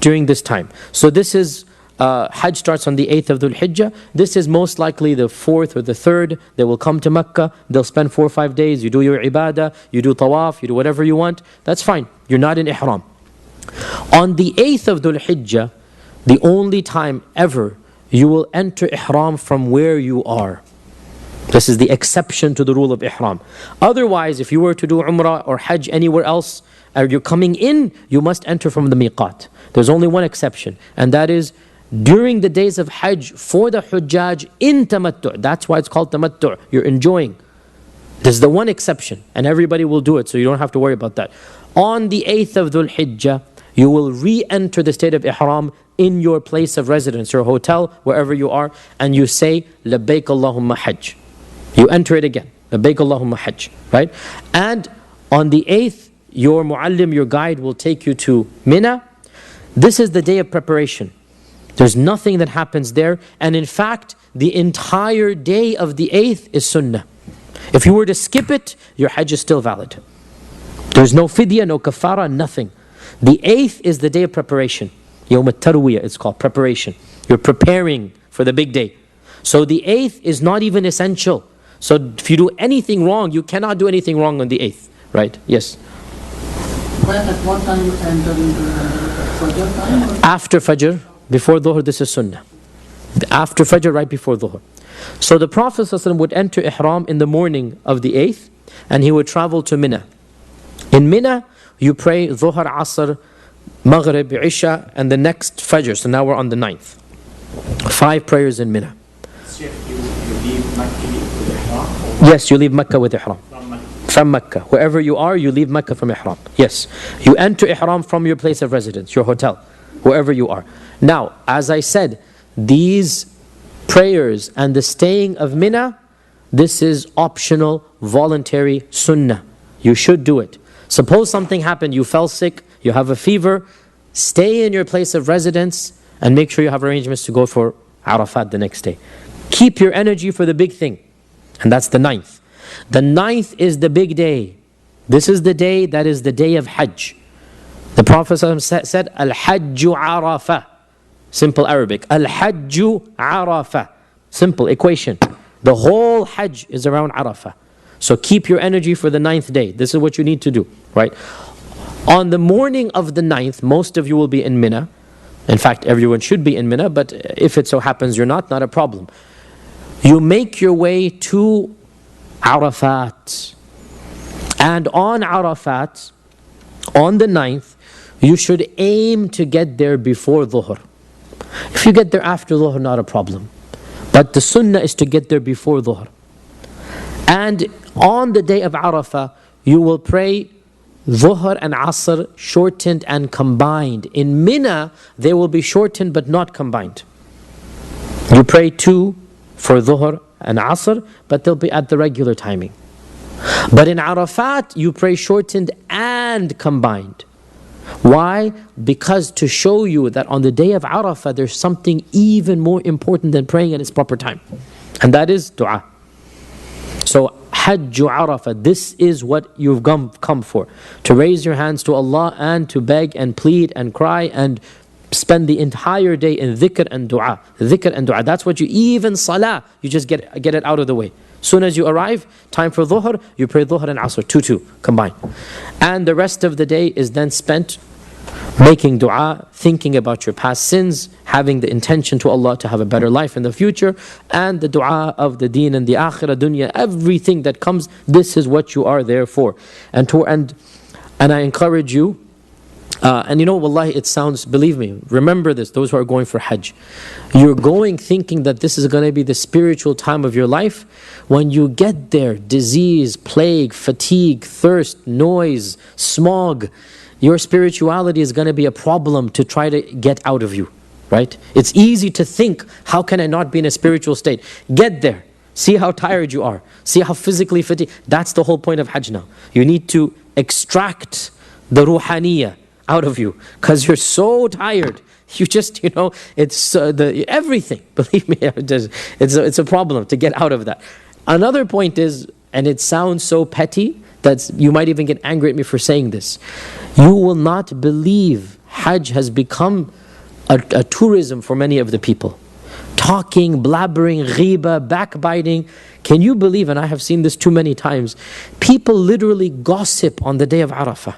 during this time. So this is Hajj starts on the 8th of Dhul Hijjah. This is most likely the 4th or the 3rd. They will come to Mecca. They'll spend 4 or 5 days. You do your ibadah, you do tawaf, you do whatever you want. That's fine. You're not in ihram. On the 8th of Dhul Hijjah, the only time ever you will enter ihram from where you are. This is the exception to the rule of ihram. Otherwise, if you were to do umrah or hajj anywhere else, or you're coming in, you must enter from the miqat. There's only one exception, and that is during the days of hajj for the hujjaj in tamattu'. That's why it's called tamattu'. You're enjoying. There's the one exception, and everybody will do it, so you don't have to worry about that. On the 8th of Dhul Hijjah, you will re-enter the state of ihram in your place of residence, your hotel, wherever you are, and you say, Labbaik Allahumma Hajj. You enter it again, Labbaik Allahumma Hajj, right? And on the 8th, your muallim, your guide, will take you to Mina. This is the day of preparation. There's nothing that happens there, and in fact, the entire day of the 8th is sunnah. If you were to skip it, your hajj is still valid. There's no fidya, no kafara, nothing. The 8th is the day of preparation. Yawm al-Tarwiyah, it's called preparation. You're preparing for the big day. So the 8th is not even essential. So if you do anything wrong, you cannot do anything wrong on the 8th, right? Yes? At what time you enter into Fajr time? After Fajr, before Dhuhr, this is Sunnah. After Fajr, right before Dhuhr. So the Prophet ﷺ would enter Ihram in the morning of the 8th, and he would travel to Mina. In Mina, you pray Dhuhr, Asr, Maghrib, Isha, and the next Fajr. So now we're on the 9th. 5 prayers in Mina. Sheikh, you leave Mecca with ihram? Yes, you leave Mecca with Ihram. From Mecca. Wherever you are, you leave Mecca from Ihram. Yes. You enter Ihram from your place of residence, your hotel, wherever you are. Now, as I said, these prayers and the staying of Mina, this is optional, voluntary sunnah. You should do it. Suppose something happened, you fell sick, you have a fever, stay in your place of residence and make sure you have arrangements to go for Arafat the next day. Keep your energy for the big thing. And that's the 9th. The 9th is the big day. This is the day that is the day of Hajj. The Prophet said, Al-Hajju Arafah. Simple Arabic. Al-Hajju Arafah. Simple equation. The whole Hajj is around Arafah. So keep your energy for the 9th day. This is what you need to do, right? On the morning of the 9th, most of you will be in Mina. In fact, everyone should be in Mina, but if it so happens you're not a problem. You make your way to Arafat. And on Arafat, on the 9th, you should aim to get there before Dhuhr. If you get there after Dhuhr, not a problem. But the sunnah is to get there before Dhuhr. And on the day of Arafah, you will pray Dhuhr and Asr shortened and combined. In Mina, they will be shortened but not combined. You pray 2 for Dhuhr and Asr, but they'll be at the regular timing. But in Arafat, you pray shortened and combined. Why? Because to show you that on the day of Arafah, there's something even more important than praying at its proper time. And that is dua. So, Hajj Arafah, this is what you've come for. To raise your hands to Allah and to beg and plead and cry and spend the entire day in dhikr and dua. Dhikr and dua. That's what you, even salah, you just get it out of the way. Soon as you arrive, time for Dhuhr, you pray Dhuhr and Asr, 2 combined. And the rest of the day is then spent making dua, thinking about your past sins, having the intention to Allah to have a better life in the future, and the dua of the deen and the akhirah, dunya, everything that comes, this is what you are there for. And I encourage you, and you know, wallahi, it sounds, believe me, remember this, those who are going for Hajj. You're going thinking that this is going to be the spiritual time of your life. When you get there, disease, plague, fatigue, thirst, noise, smog, your spirituality is going to be a problem to try to get out of you, right? It's easy to think, how can I not be in a spiritual state? Get there. See how tired you are. See how physically fatigued. That's the whole point of Hajj now. You need to extract the ruhaniyah out of you because you're so tired. You just, it's everything. Believe me, it's a problem to get out of that. Another point is, and it sounds so petty that you might even get angry at me for saying this. You will not believe Hajj has become a tourism for many of the people. Talking, blabbering, ghiba, backbiting. Can you believe, and I have seen this too many times, people literally gossip on the day of Arafah.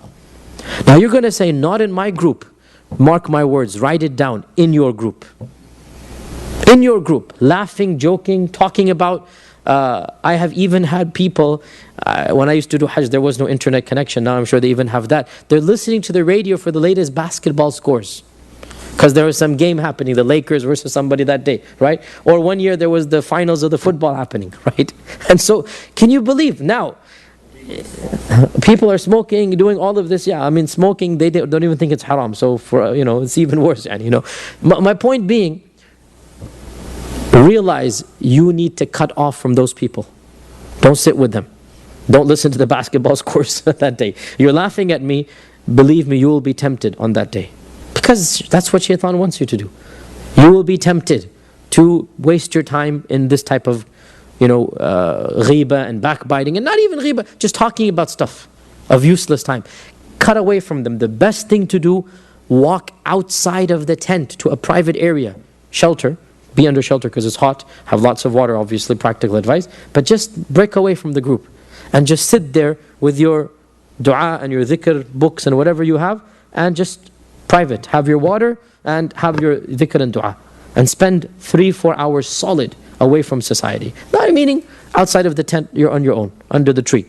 Now you're going to say, not in my group. Mark my words, write it down, in your group. In your group, laughing, joking, talking about I have even had people, when I used to do Hajj, there was no internet connection. Now I'm sure they even have that. They're listening to the radio for the latest basketball scores. Because there was some game happening, the Lakers versus somebody that day, right? Or one year there was the finals of the football happening, right? And so, can you believe? Now, people are smoking, doing all of this. Yeah, I mean, smoking, they don't even think it's haram. So, for it's even worse. And, my point being, realize you need to cut off from those people. Don't sit with them. Don't listen to the basketball scores that day. You're laughing at me. Believe me, you will be tempted on that day. Because that's what shaitan wants you to do. You will be tempted to waste your time in this type of, ghiba and backbiting. And not even ghiba, just talking about stuff of useless time. Cut away from them. The best thing to do, walk outside of the tent to a private area. Shelter. Be under shelter because it's hot. Have lots of water, obviously, practical advice. But just break away from the group. And just sit there with your dua and your dhikr books and whatever you have. And just private. Have your water and have your dhikr and dua. And spend 3-4 hours solid away from society. Not meaning outside of the tent, you're on your own, under the tree.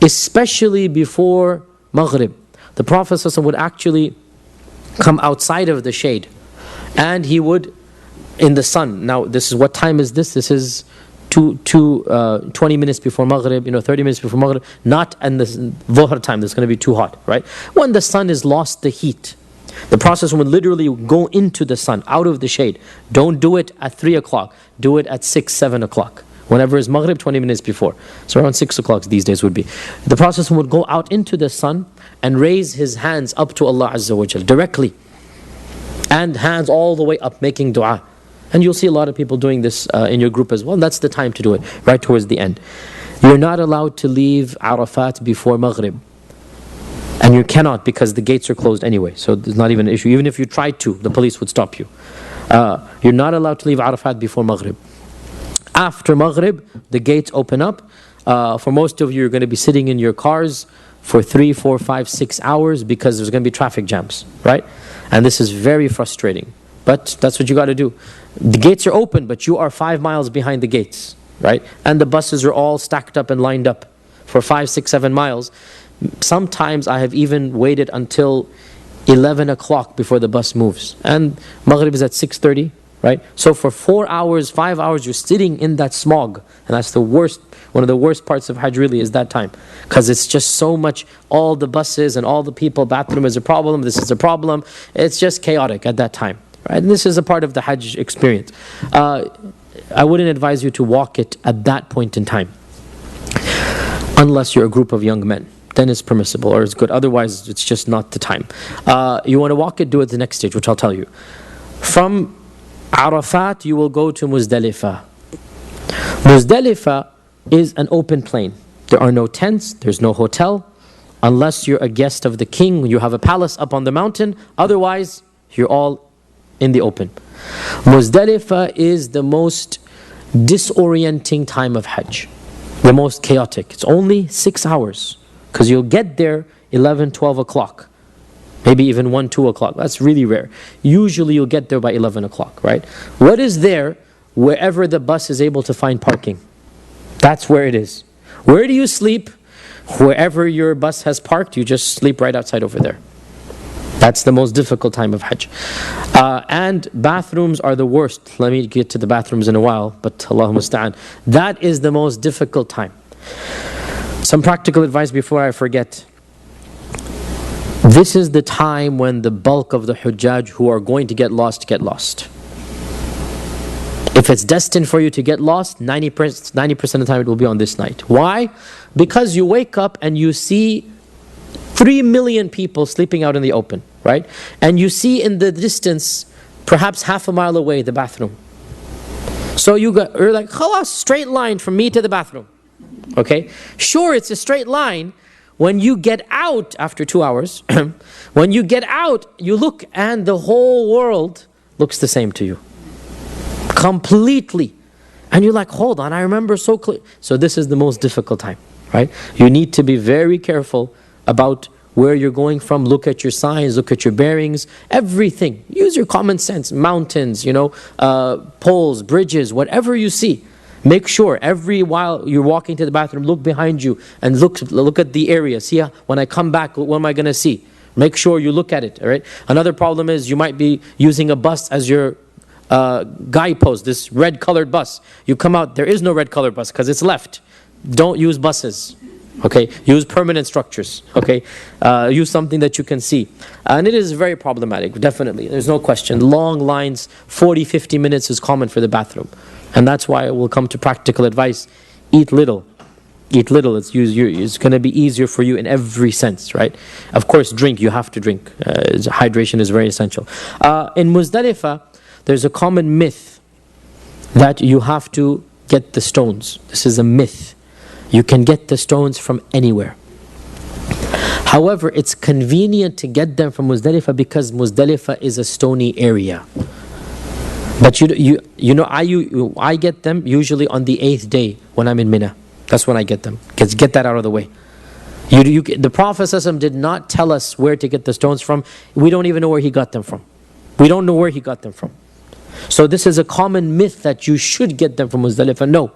Especially before Maghrib. The Prophet ﷺ would actually come outside of the shade. And he would, in the sun. Now, this is, what time is this? This is 20 minutes before Maghrib, 30 minutes before Maghrib. Not in the Dhuhr time, that's going to be too hot, right? When the sun has lost the heat. The process would literally go into the sun, out of the shade. Don't do it at 3 o'clock. Do it at 6, 7 o'clock. Whenever is Maghrib, 20 minutes before. So around 6 o'clock these days would be. The Prophet would go out into the sun and raise his hands up to Allah Azza wa Jal directly. And hands all the way up, making dua. And you'll see a lot of people doing this in your group as well. And that's the time to do it, right towards the end. You're not allowed to leave Arafat before Maghrib. And you cannot because the gates are closed anyway. So there's not even an issue. Even if you tried to, the police would stop you. You're not allowed to leave Arafat before Maghrib. After Maghrib, the gates open up. For most of you, you're going to be sitting in your cars for 3, 4, 5, 6 hours because there's going to be traffic jams, right? And this is very frustrating. But that's what you got to do. The gates are open, but you are 5 miles behind the gates, right? And the buses are all stacked up and lined up for 5, 6, 7 miles. Sometimes I have even waited until 11 o'clock before the bus moves. And Maghrib is at 6:30, right? So for 4 hours, 5 hours, you're sitting in that smog. And that's the worst, one of the worst parts of Hajj really is that time. Because it's just so much, all the buses and all the people, bathroom is a problem, this is a problem. It's just chaotic at that time, right? And this is a part of the Hajj experience. I wouldn't advise you to walk it at that point in time. Unless you're a group of young men. Then it's permissible or it's good. Otherwise, it's just not the time. You want to walk it, do it the next stage, which I'll tell you. From Arafat, you will go to Muzdalifah. Muzdalifah is an open plain. There are no tents, there's no hotel. Unless you're a guest of the king, you have a palace up on the mountain. Otherwise, you're all in the open. Muzdalifah is the most disorienting time of Hajj. The most chaotic. It's only 6 hours. Because you'll get there 11, 12 o'clock. Maybe even 1, 2 o'clock. That's really rare. Usually you'll get there by 11 o'clock, right? What is there? Wherever the bus is able to find parking. That's where it is. Where do you sleep? Wherever your bus has parked, you just sleep right outside over there. That's the most difficult time of Hajj. And bathrooms are the worst. Let me get to the bathrooms in a while, but Allahumma musta'an. That is the most difficult time. Some practical advice before I forget. This is the time when the bulk of the Hujjaj who are going to get lost. If it's destined for you to get lost, 90% of the time it will be on this night. Why? Because you wake up and you see 3 million people sleeping out in the open, right? And you see in the distance, perhaps half a mile away, the bathroom. So you're like, khalas, straight line from me to the bathroom. Okay? Sure, it's a straight line. When you get out after 2 hours, when you get out, you look and the whole world looks the same to you. Completely. And you're like, hold on, I remember so clear. So this is the most difficult time, right? You need to be very careful about where you're going from. Look at your signs, look at your bearings, everything. Use your common sense. Mountains, poles, bridges, whatever you see. Make sure every while you're walking to the bathroom, look behind you and look at the area. See when I come back, what am I going to see? Make sure you look at it, all right? Another problem is you might be using a bus as your guidepost, this red colored bus. You come out, there is no red colored bus because it's left. Don't use buses, okay? Use permanent structures, okay? Use something that you can see. And it is very problematic, definitely. There's no question. Long lines, 40, 50 minutes is common for the bathroom. And that's why it will come to practical advice. Eat little. Eat little. It's going to be easier for you in every sense, right? Of course, drink. You have to drink. Hydration is very essential. In Muzdalifah, there's a common myth that you have to get the stones. This is a myth. You can get the stones from anywhere. However, it's convenient to get them from Muzdalifah because Muzdalifah is a stony area. But I get them usually on the 8th day when I'm in Mina. That's when I get them. Get that out of the way. The Prophet ﷺ did not tell us where to get the stones from. We don't even know where he got them from. We don't know where he got them from. So this is a common myth that you should get them from Muzdalifah. No.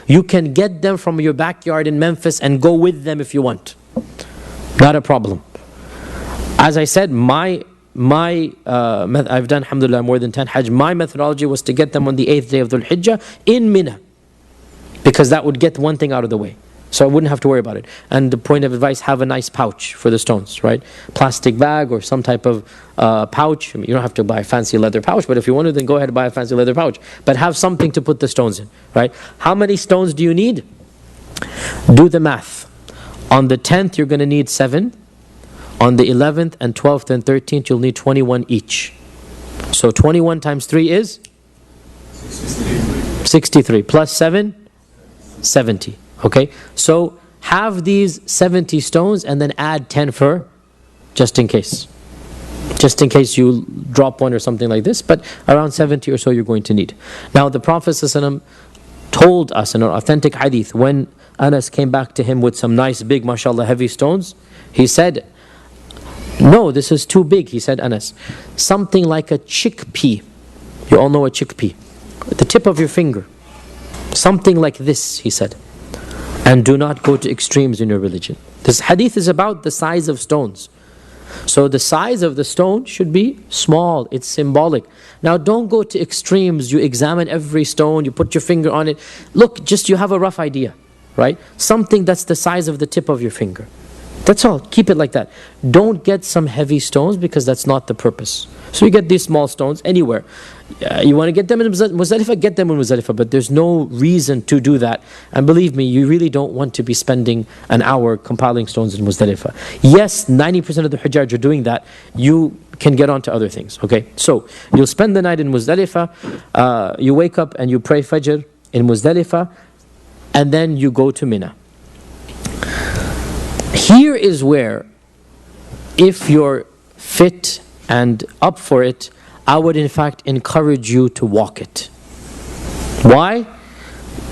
You can get them from your backyard in Memphis and go with them if you want. Not a problem. As I said, I've done, alhamdulillah, more than 10 Hajj. My methodology was to get them on the 8th day of Dhul Hijjah in Mina. Because that would get one thing out of the way. So I wouldn't have to worry about it. And the point of advice, have a nice pouch for the stones, right? Plastic bag or some type of pouch. I mean, you don't have to buy a fancy leather pouch, but if you want to, then go ahead and buy a fancy leather pouch. But have something to put the stones in, right? How many stones do you need? Do the math. On the 10th, you're going to need 7. On the 11th and 12th and 13th, you'll need 21 each. So 21 times 3 is? 63. Plus 7? 70. Okay? So have these 70 stones and then add 10 for just in case. Just in case you drop one or something like this. But around 70 or so you're going to need. Now the Prophet ﷺ told us in an authentic hadith, when Anas came back to him with some nice big, mashallah, heavy stones, he said, no, this is too big, he said, Anas. Something like a chickpea. You all know a chickpea. The tip of your finger. Something like this, he said. And do not go to extremes in your religion. This hadith is about the size of stones. So the size of the stone should be small. It's symbolic. Now don't go to extremes. You examine every stone. You put your finger on it. Look, just you have a rough idea, right? Something that's the size of the tip of your finger. That's all. Keep it like that. Don't get some heavy stones because that's not the purpose. So you get these small stones anywhere. You want to get them in Muzdalifah, get them in Muzdalifah, but there's no reason to do that. And believe me, you really don't want to be spending an hour compiling stones in Muzdalifah. Yes, 90% of the Hujjaj are doing that. You can get on to other things, okay? So, you'll spend the night in Muzdalifah, you wake up and you pray Fajr in Muzdalifah, and then you go to Mina. Here is where, if you're fit and up for it, I would in fact encourage you to walk it. Why?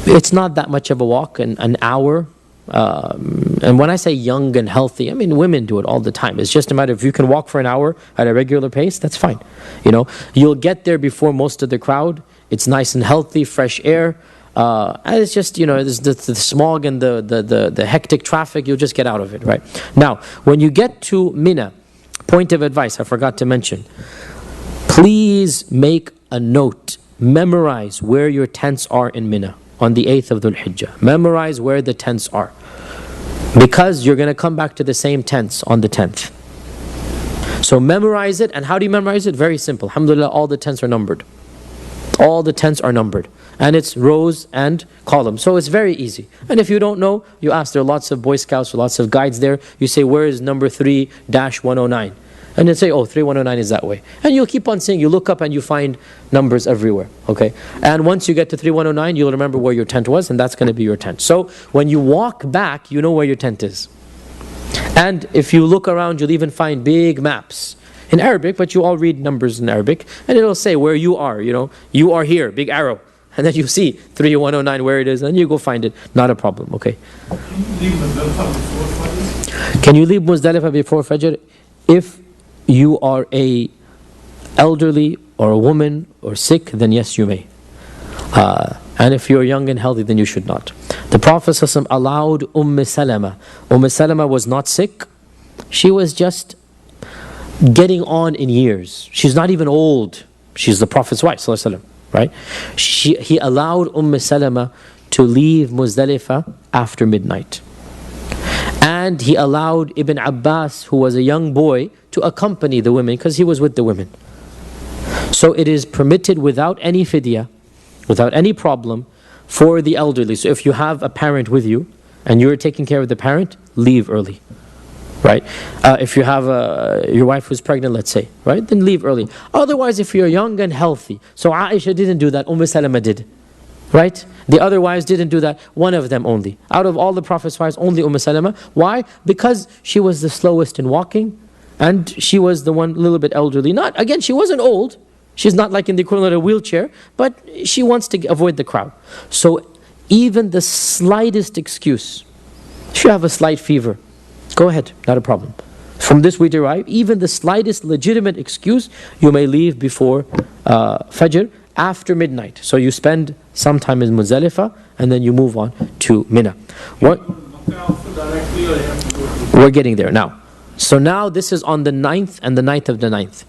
It's not that much of a walk, an hour. And when I say young and healthy, I mean women do it all the time. It's just a matter of if you can walk for an hour at a regular pace, that's fine. You know, you'll get there before most of the crowd. It's nice and healthy, fresh air. And it's just, you know, the smog and the hectic traffic, you'll just get out of it, right? Now, when you get to Mina, point of advice I forgot to mention, please make a note, memorize where your tents are in Mina on the 8th of Dhul Hijjah. Memorize where the tents are. Because you're going to come back to the same tents on the 10th. So memorize it. And how do you memorize it? Very simple. Alhamdulillah, all the tents are numbered. All the tents are numbered. And it's rows and columns. So it's very easy. And if you don't know, you ask. There are lots of Boy Scouts, lots of guides there. You say, where is number 3-109? And they say, oh, 3109 is that way. And you'll keep on saying, you look up and you find numbers everywhere, okay? And once you get to 3109, you'll remember where your tent was, and that's going to be your tent. So when you walk back, you know where your tent is. And if you look around, you'll even find big maps in Arabic, but you all read numbers in Arabic, and it'll say where you are, you know, you are here, big arrow. And then you see 3109 where it is, and you go find it. Not a problem, okay? Can you leave Muzdalifah before Fajr? If you are a elderly or a woman or sick, then yes, you may. And if you're young and healthy, then you should not. The Prophet ﷺ allowed Salama. Salama was not sick. She was just getting on in years. She's not even old. She's the Prophet's wife, ﷺ, right? He allowed Salama to leave Muzdalifah after midnight. And he allowed Ibn Abbas, who was a young boy, to accompany the women because he was with the women. So it is permitted without any fidyah, without any problem, for the elderly. So if you have a parent with you and you're taking care of the parent, leave early, right? If you have your wife who's pregnant, let's say, right, then leave early. Otherwise, if you're young and healthy, so Aisha didn't do that, Salama did, right? The other wives didn't do that, one of them only. Out of all the Prophet's wives, only Salama. Why? Because she was the slowest in walking, and she was the one a little bit elderly. Again, she wasn't old. She's not like in the equivalent of a wheelchair, but she wants to avoid the crowd. So even the slightest excuse, if you have a slight fever, go ahead, not a problem. From this we derive, even the slightest legitimate excuse, you may leave before Fajr, after midnight. So you spend some time in Muzdalifah, and then you move on to Mina. We're getting there now. So now this is on the 9th and the night of the 9th.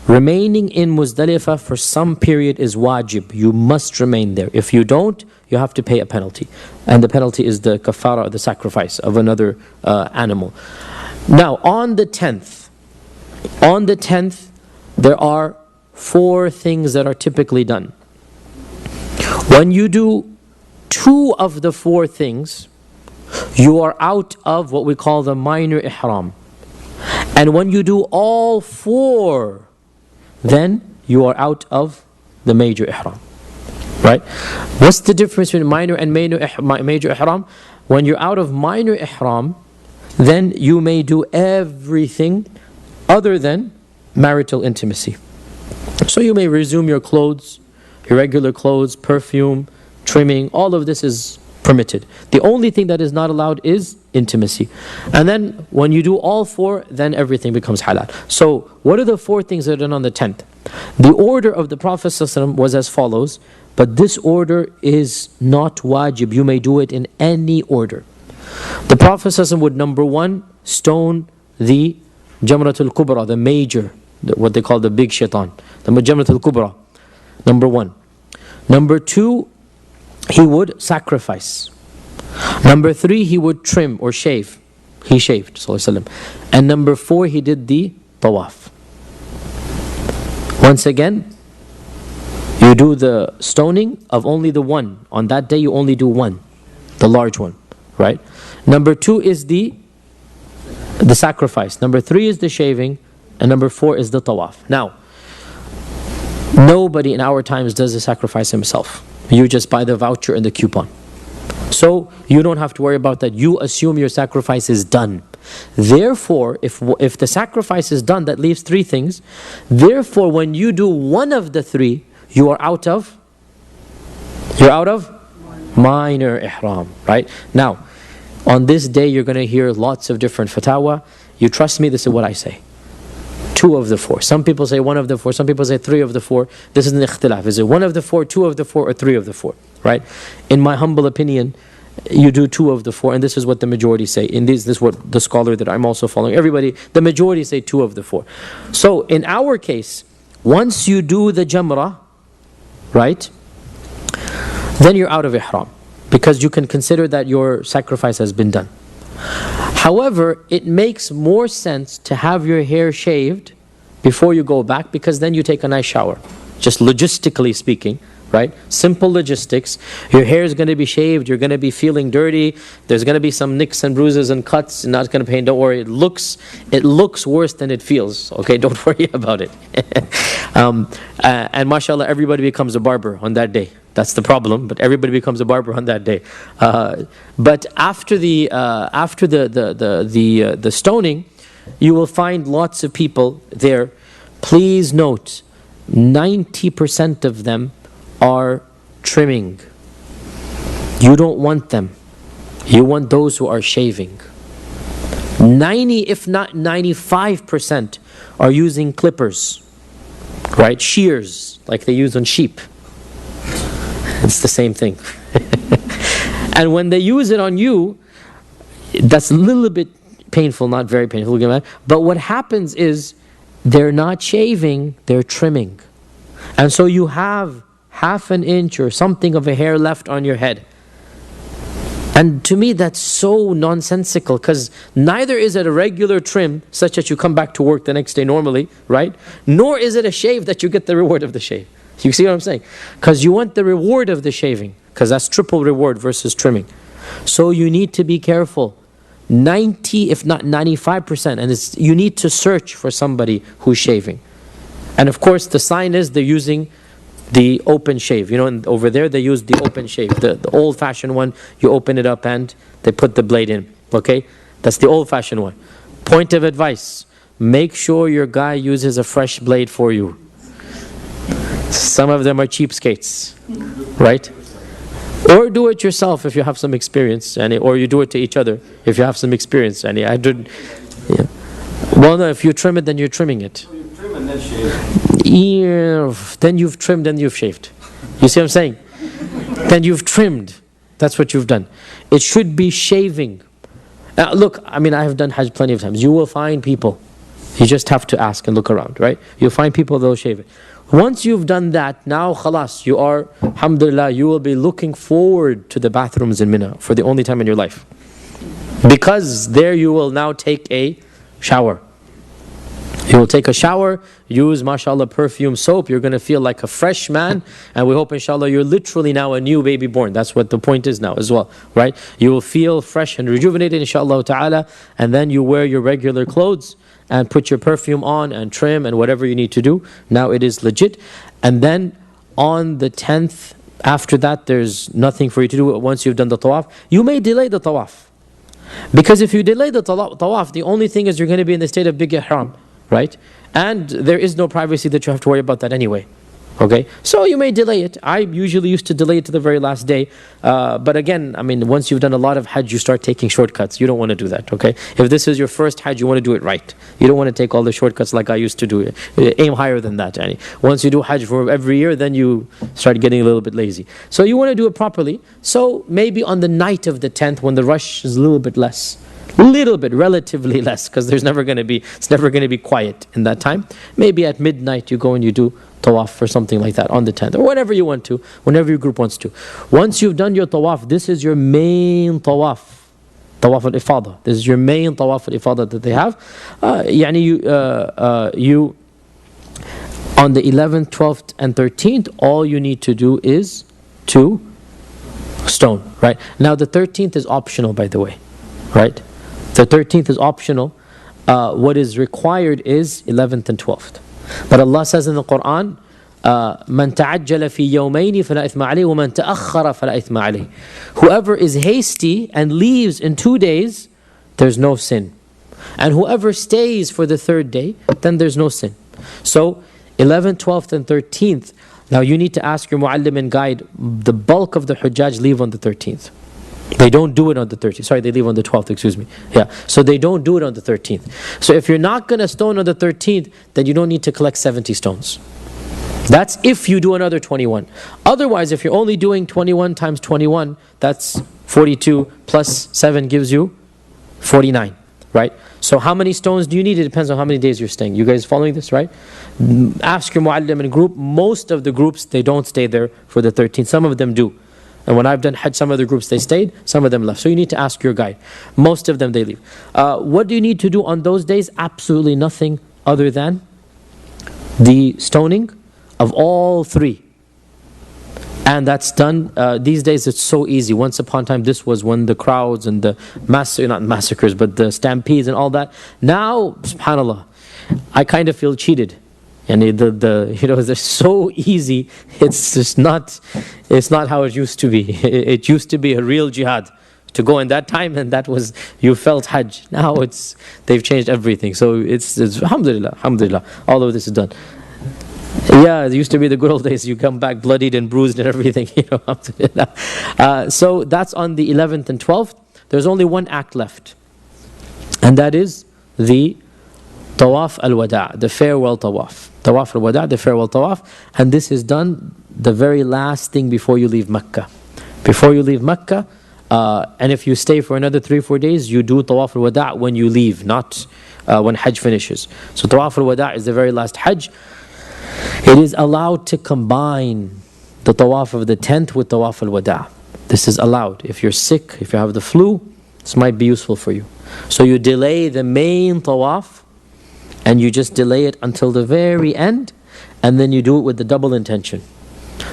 Remaining in Muzdalifah for some period is wajib. You must remain there. If you don't, you have to pay a penalty. And the penalty is the kafara, the sacrifice of another animal. Now, on the 10th, there are 4 things that are typically done. When you do 2 of the 4 things, you are out of what we call the minor ihram. And when you do all 4, then you are out of the major ihram, right? What's the difference between minor and major ihram? When you're out of minor ihram, then you may do everything other than marital intimacy. So you may resume your clothes, your regular clothes, perfume, trimming, all of this is permitted. The only thing that is not allowed is intimacy. And then when you do all 4, then everything becomes halal. So what are the 4 things that are done on the 10th? The order of the Prophet ﷺ was as follows, but this order is not wajib. You may do it in any order. The Prophet ﷺ would, number 1, stone the Jamratul Kubra, the major, what they call the big shaitan, the Jamratul Kubra, number 1. Number 2, he would sacrifice. Number 3, he would trim or shave. He shaved, sallallahu alaihi wasallam. And number 4, he did the tawaf. Once again, you do the stoning of only the one. On that day, you only do one, the large one, right? Number 2 is the sacrifice. Number 3 is the shaving. And number 4 is the tawaf. Now, nobody in our times does the sacrifice himself. You just buy the voucher and the coupon. So you don't have to worry about that. You assume your sacrifice is done. Therefore, if the sacrifice is done, that leaves 3 things. Therefore, when you do one of the 3, you are out of minor ihram, right? Now, on this day, you're going to hear lots of different fatwa. You trust me, this is what I say. 2 of the 4. Some people say 1 of the 4. Some people say 3 of the 4. This is an ikhtilaf. Is it 1 of the 4, 2 of the 4, or 3 of the 4? Right? In my humble opinion, you do 2 of the 4, and this is what the majority say. This is what the scholar that I'm also following. The majority say 2 of the 4. So in our case, once you do the jamrah, right, then you're out of ihram, because you can consider that your sacrifice has been done. However, it makes more sense to have your hair shaved before you go back, because then you take a nice shower. Just logistically speaking, right? Simple logistics. Your hair is going to be shaved, you're going to be feeling dirty, there's going to be some nicks and bruises and cuts, and not going to pain. Don't worry, it looks worse than it feels. Okay, don't worry about it. And mashallah, everybody becomes a barber on that day. That's the problem, but everybody becomes a barber on that day. But after the stoning, you will find lots of people there. Please note, 90% of them are trimming. You don't want them. You want those who are shaving. 90, if not 95%, are using clippers, right? Shears, like they use on sheep. It's the same thing. And when they use it on you, that's a little bit painful, not very painful. But what happens is they're not shaving, they're trimming. And so you have half an inch or something of a hair left on your head. And to me that's so nonsensical, because neither is it a regular trim such that you come back to work the next day normally, right? Nor is it a shave that you get the reward of the shave. You see what I'm saying? Because you want the reward of the shaving, because that's triple reward versus trimming. So you need to be careful. 90, if not 95%, and you need to search for somebody who's shaving. And of course the sign is they're using the open shave. You know, and over there they use the open shave. The old-fashioned one, you open it up and they put the blade in. Okay? That's the old-fashioned one. Point of advice, make sure your guy uses a fresh blade for you. Some of them are cheapskates, right? Or do it yourself if you have some experience, or you do it to each other if you have some experience. I did. Yeah. Well, no, if you trim it, then you're trimming it. You trim and then shave. Yeah, then you've trimmed, then you've shaved. You see what I'm saying? Then you've trimmed. That's what you've done. It should be shaving. Look, I have done Hajj plenty of times. You will find people. You just have to ask and look around, right? You'll find people, they'll shave it. Once you've done that, now khalas, you are, alhamdulillah, you will be looking forward to the bathrooms in Mina for the only time in your life. Because there you will now take a shower. You will take a shower, use mashallah perfume soap, you're going to feel like a fresh man, and we hope inshallah you're literally now a new baby born. That's what the point is now as well, right? You will feel fresh and rejuvenated inshallah ta'ala, and then you wear your regular clothes and put your perfume on and trim and whatever you need to do. Now it is legit. And then on the 10th, after that there's nothing for you to do once you've done the tawaf. You may delay the tawaf. Because if you delay the tawaf, the only thing is you're going to be in the state of big ihram. Right? And there is no privacy that you have to worry about that anyway. Okay? So you may delay it. I usually used to delay it to the very last day. But again, once you've done a lot of Hajj, you start taking shortcuts. You don't want to do that. Okay? If this is your first Hajj, you want to do it right. You don't want to take all the shortcuts like I used to do. Aim higher than that. Once you do Hajj for every year, then you start getting a little bit lazy. So you want to do it properly. So maybe on the night of the 10th, when the rush is a little bit less, little bit, relatively less, because it's never going to be quiet in that time. Maybe at midnight you go and you do tawaf or something like that on the 10th, or whatever you want to, whenever your group wants to. Once you've done your tawaf, this is your main tawaf, tawaf al-ifadah. This is your main tawaf al-ifadah that they have. You on the 11th, 12th, and 13th, all you need to do is to stone. Right now, the 13th is optional, by the way. Right. The 13th is optional. What is required is 11th and 12th. But Allah says in the Quran, مَنْ تَعَجَّلَ فِي يَوْمَيْنِ فَلَا إِثْمَ عَلَيْهِ وَمَنْ تَأَخَّرَ فَلَا إِثْمَ عَلَيْهِ. Whoever is hasty and leaves in 2 days, there's no sin. And whoever stays for the 3rd day, then there's no sin. So 11th, 12th, and 13th. Now you need to ask your muallim and guide. The bulk of the Hujjaj leave on the 13th. They don't do it on the 13th. Sorry, they leave on the 12th, excuse me. Yeah, so they don't do it on the 13th. So if you're not going to stone on the 13th, then you don't need to collect 70 stones. That's if you do another 21. Otherwise, if you're only doing 21 times 21, that's 42 plus 7 gives you 49, right? So how many stones do you need? It depends on how many days you're staying. You guys following this, right? Ask your muallim and group. Most of the groups, they don't stay there for the 13th. Some of them do. And when I've done Hajj, some of the groups, they stayed, some of them left. So you need to ask your guide. Most of them, they leave. What do you need to do on those days? Absolutely nothing other than the stoning of all 3. And that's done. These days, it's so easy. Once upon a time, this was when the crowds and the not massacres, but the stampedes and all that. Now, subhanAllah, I kind of feel cheated. And they're so easy. It's just not. It's not how it used to be. It used to be a real jihad to go in that time, and that was, you felt Hajj. Now they've changed everything. So it's alhamdulillah, alhamdulillah. All of this is done. Yeah, it used to be the good old days. You come back bloodied and bruised and everything. Alhamdulillah. So that's on the 11th and 12th. There's only one act left, and that is the Tawaf al-Wada', the farewell tawaf. Tawaf al-Wada', the farewell tawaf. And this is done the very last thing before you leave Mecca. Before you leave Mecca, and if you stay for another 3-4 days, you do Tawaf al-Wada' when you leave, not when Hajj finishes. So Tawaf al-Wada' is the very last Hajj. It is allowed to combine the Tawaf of the 10th with Tawaf al-Wada'. This is allowed. If you're sick, if you have the flu, this might be useful for you. So you delay the main Tawaf, and you just delay it until the very end, and then you do it with the double intention.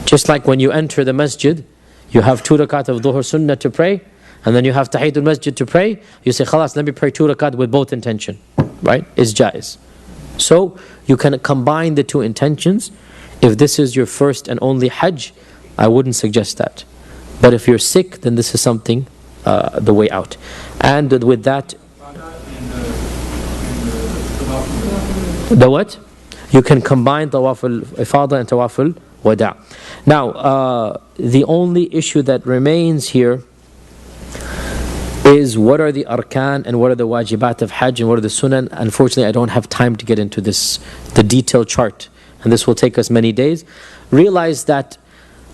Just like when you enter the masjid, you have 2 rakat of Dhuhr Sunnah to pray, and then you have Tahiyatul Masjid to pray. You say, khalas, let me pray 2 rakat with both intention. Right? It's jaiz. So you can combine the 2 intentions. If this is your first and only Hajj, I wouldn't suggest that. But if you're sick, then this is something, the way out. And with that, the what? You can combine Tawaf al-Ifada and Tawaf al-Wada'. Now, the only issue that remains here is what are the arkan and what are the wajibat of Hajj and what are the sunan. Unfortunately, I don't have time to get into this, the detailed chart, and this will take us many days. Realize that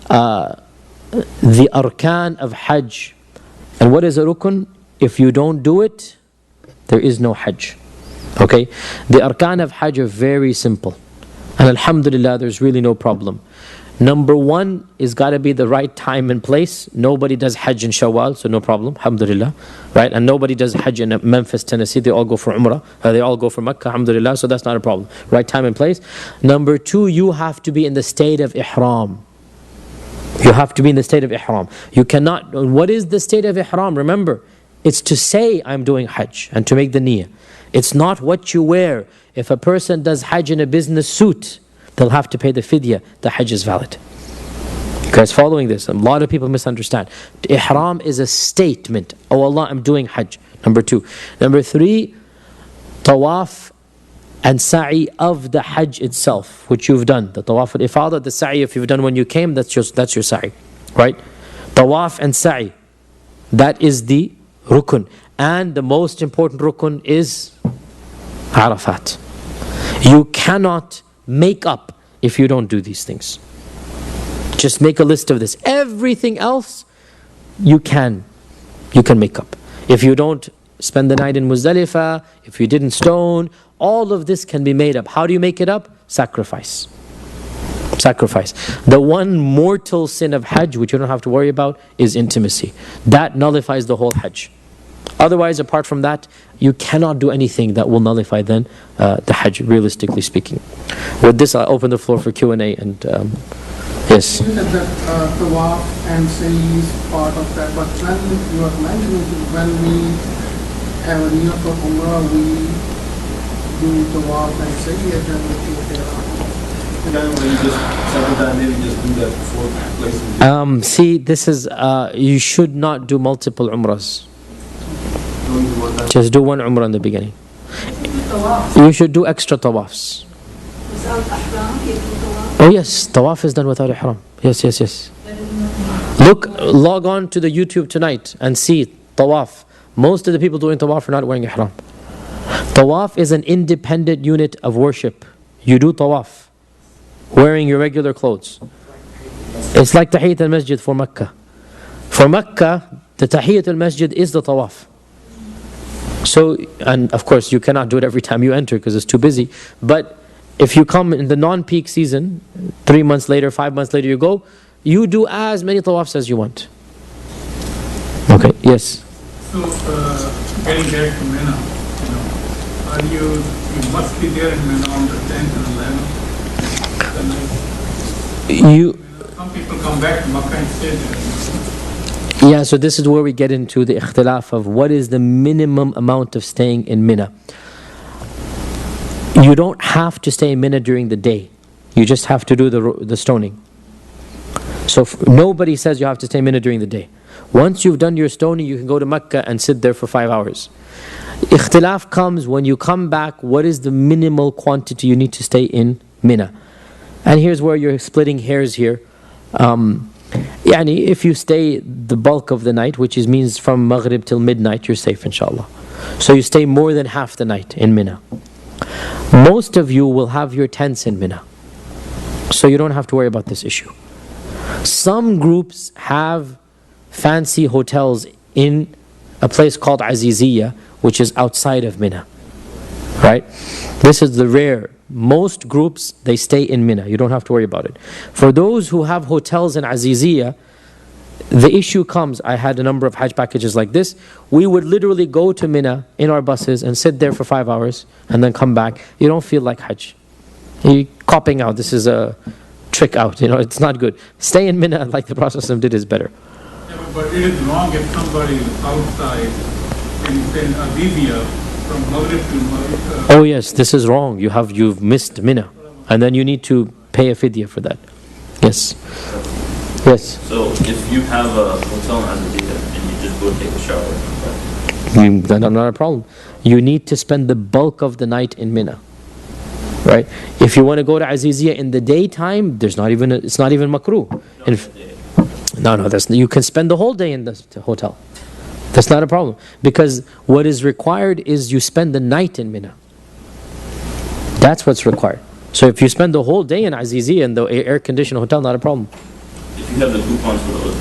the arkan of Hajj, and what is a rukun? If you don't do it, there is no Hajj. Okay? The arkan of Hajj are very simple. And alhamdulillah, there's really no problem. Number 1 is got to be the right time and place. Nobody does Hajj in Shawwal, so no problem, alhamdulillah. Right? And nobody does Hajj in Memphis, Tennessee. They all go for Umrah. They all go for Mecca, alhamdulillah, so that's not a problem. Right time and place. Number 2, you have to be in the state of Ihram. You have to be in the state of Ihram. You cannot, what is the state of Ihram? Remember, it's to say I'm doing Hajj and to make the niyyah. It's not what you wear. If a person does Hajj in a business suit, they'll have to pay the fidya. The Hajj is valid. You guys following this? A lot of people misunderstand. Ihram is a statement. Oh Allah, I'm doing Hajj. Number 2. Number 3, Tawaf and Sa'i of the Hajj itself, which you've done. The Tawaf al-Ifada, the Sa'i, if you've done when you came, that's your Sa'i. Right? Tawaf and Sa'i. That is the rukun. And the most important rukun is Arafat. You cannot make up if you don't do these things. Just make a list of this. Everything else you can make up. If you don't spend the night in Muzdalifah, if you didn't stone, all of this can be made up. How do you make it up? Sacrifice. Sacrifice. The one mortal sin of Hajj, which you don't have to worry about, is intimacy. That nullifies the whole Hajj. Otherwise, apart from that, you cannot do anything that will nullify then the Hajj, realistically speaking. With this, I'll open the floor for Q&A. And yes. You said that Tawaf and Sa'i is part of that, but when you are mentioning when we have a niyyah for Umrah, we do Tawaf and Sa'i and then we take When you just settle down, maybe just do that 4 places. See, this is, you should not do multiple Umrahs. Just do one Umrah in the beginning. You should do extra Tawafs. Oh yes, Tawaf is done without Ihram. Yes. Look, log on to the YouTube tonight and see Tawaf. Most of the people doing Tawaf are not wearing Ihram. Tawaf is an independent unit of worship. You do Tawaf wearing your regular clothes. It's like Tahiyyat al-Masjid for Mecca. For Mecca, the Tahiyyat al-Masjid is the Tawaf. So, and of course you cannot do it every time you enter because it's too busy. But if you come in the non-peak season, 3 months later, 5 months later you go, you do as many tawafs as you want. Okay, yes? So, getting back to Mina, you must be there in Mina on the 10th and 11th. Some people come back to Makkah and stay there. Yeah, so this is where we get into the ikhtilaf of what is the minimum amount of staying in Mina. You don't have to stay in Mina during the day. You just have to do the stoning. So nobody says you have to stay in Mina during the day. Once you've done your stoning, you can go to Mecca and sit there for 5 hours. Ikhtilaf comes when you come back, what is the minimal quantity you need to stay in Mina? And here's where you're splitting hairs here. If you stay the bulk of the night, which means from Maghrib till midnight, you're safe inshallah. So you stay more than half the night in Mina. Most of you will have your tents in Mina. So you don't have to worry about this issue. Some groups have fancy hotels in a place called Aziziyah, which is outside of Mina. Right? This is the rare. Most groups, they stay in Mina. You don't have to worry about it. For those who have hotels in Aziziyah, the issue comes, I had a number of Hajj packages like this. We would literally go to Mina in our buses and sit there for 5 hours and then come back. You don't feel like Hajj. You're copping out. This is a trick out. It's not good. Stay in Mina like the Prophet ﷺ did is better. Yeah, but it is wrong if somebody is outside in Aziziyah from Maghrib to Maghrib. Oh yes, this is wrong. You've missed Mina. And then you need to pay a fidya for that. Yes. Yes. So if you have a hotel in Aziziyah and you just go take a shower, That's not a problem. You need to spend the bulk of the night in Mina. Right? If you want to go to Aziziyah in the daytime, it's not even makruh. You can spend the whole day in the hotel. That's not a problem. Because what is required is you spend the night in Mina. That's what's required. So if you spend the whole day in Aziziyah in the air-conditioned hotel, not a problem. if you have the coupons for those,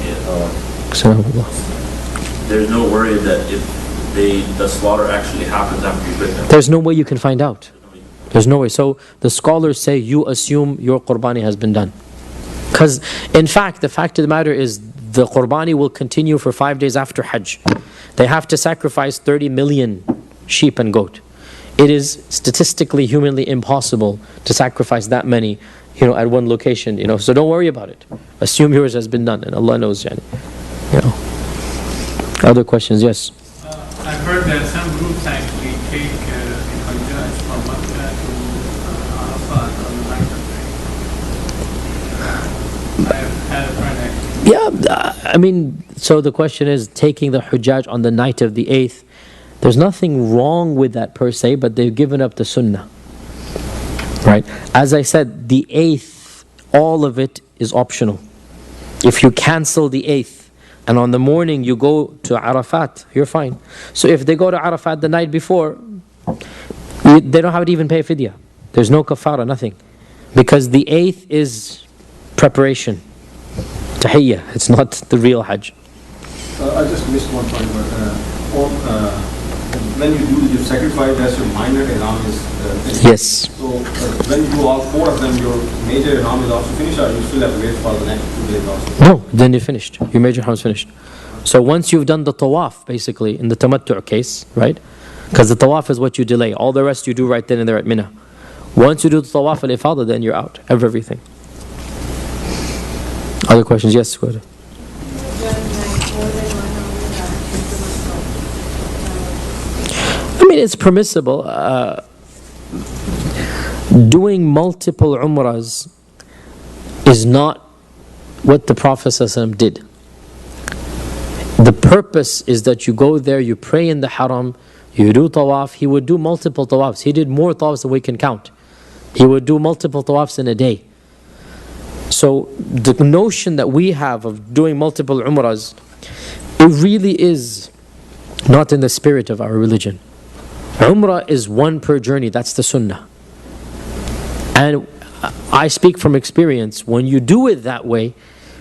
there's no worry that if the slaughter actually happens after you pick them. There's no way you can find out. There's no way. So the scholars say you assume your qurbani has been done. Because in fact, the fact of the matter is the qurbani will continue for 5 days after Hajj. They have to sacrifice 30 million sheep and goat. It is statistically, humanly impossible to sacrifice that many, at one location, So don't worry about it. Assume yours has been done, and Allah knows, Other questions? Yes. I've heard that some groups actually take Hajj from Makkah to Arafat on the night of the I've had a friend actually. So the question is taking the Hujjaj on the night of the 8th. There's nothing wrong with that per se, but they've given up the sunnah. Right? As I said, the 8th, all of it is optional. If you cancel the 8th, and on the morning you go to Arafat, you're fine. So if they go to Arafat the night before, they don't have to even pay fidya. There's no kafara, nothing. Because the 8th is preparation. Tahiyyah, it's not the real Hajj. I just missed one point, but when you sacrifice, that's your minor ihram is finished. Yes. So when you do all 4 of them, your major ihram is also finished, or you still have to wait for the next 2 days also? No, then you're finished. Your major ihram is finished. So once you've done the tawaf, basically, in the tamattu' case, right? Because the tawaf is what you delay. All the rest you do right then and there at Mina. Once you do the tawaf al-ifadah, then you're out of everything. Other questions? Yes, go ahead. It's permissible. Doing multiple umrahs is not what the Prophet ﷺ did. The purpose is that you go there, you pray in the haram, you do tawaf. He would do multiple tawafs. He did more tawafs than we can count. He would do multiple tawafs in a day. So the notion that we have of doing multiple umrahs, it really is not in the spirit of our religion. Umrah is 1 per journey, that's the sunnah. And I speak from experience, when you do it that way,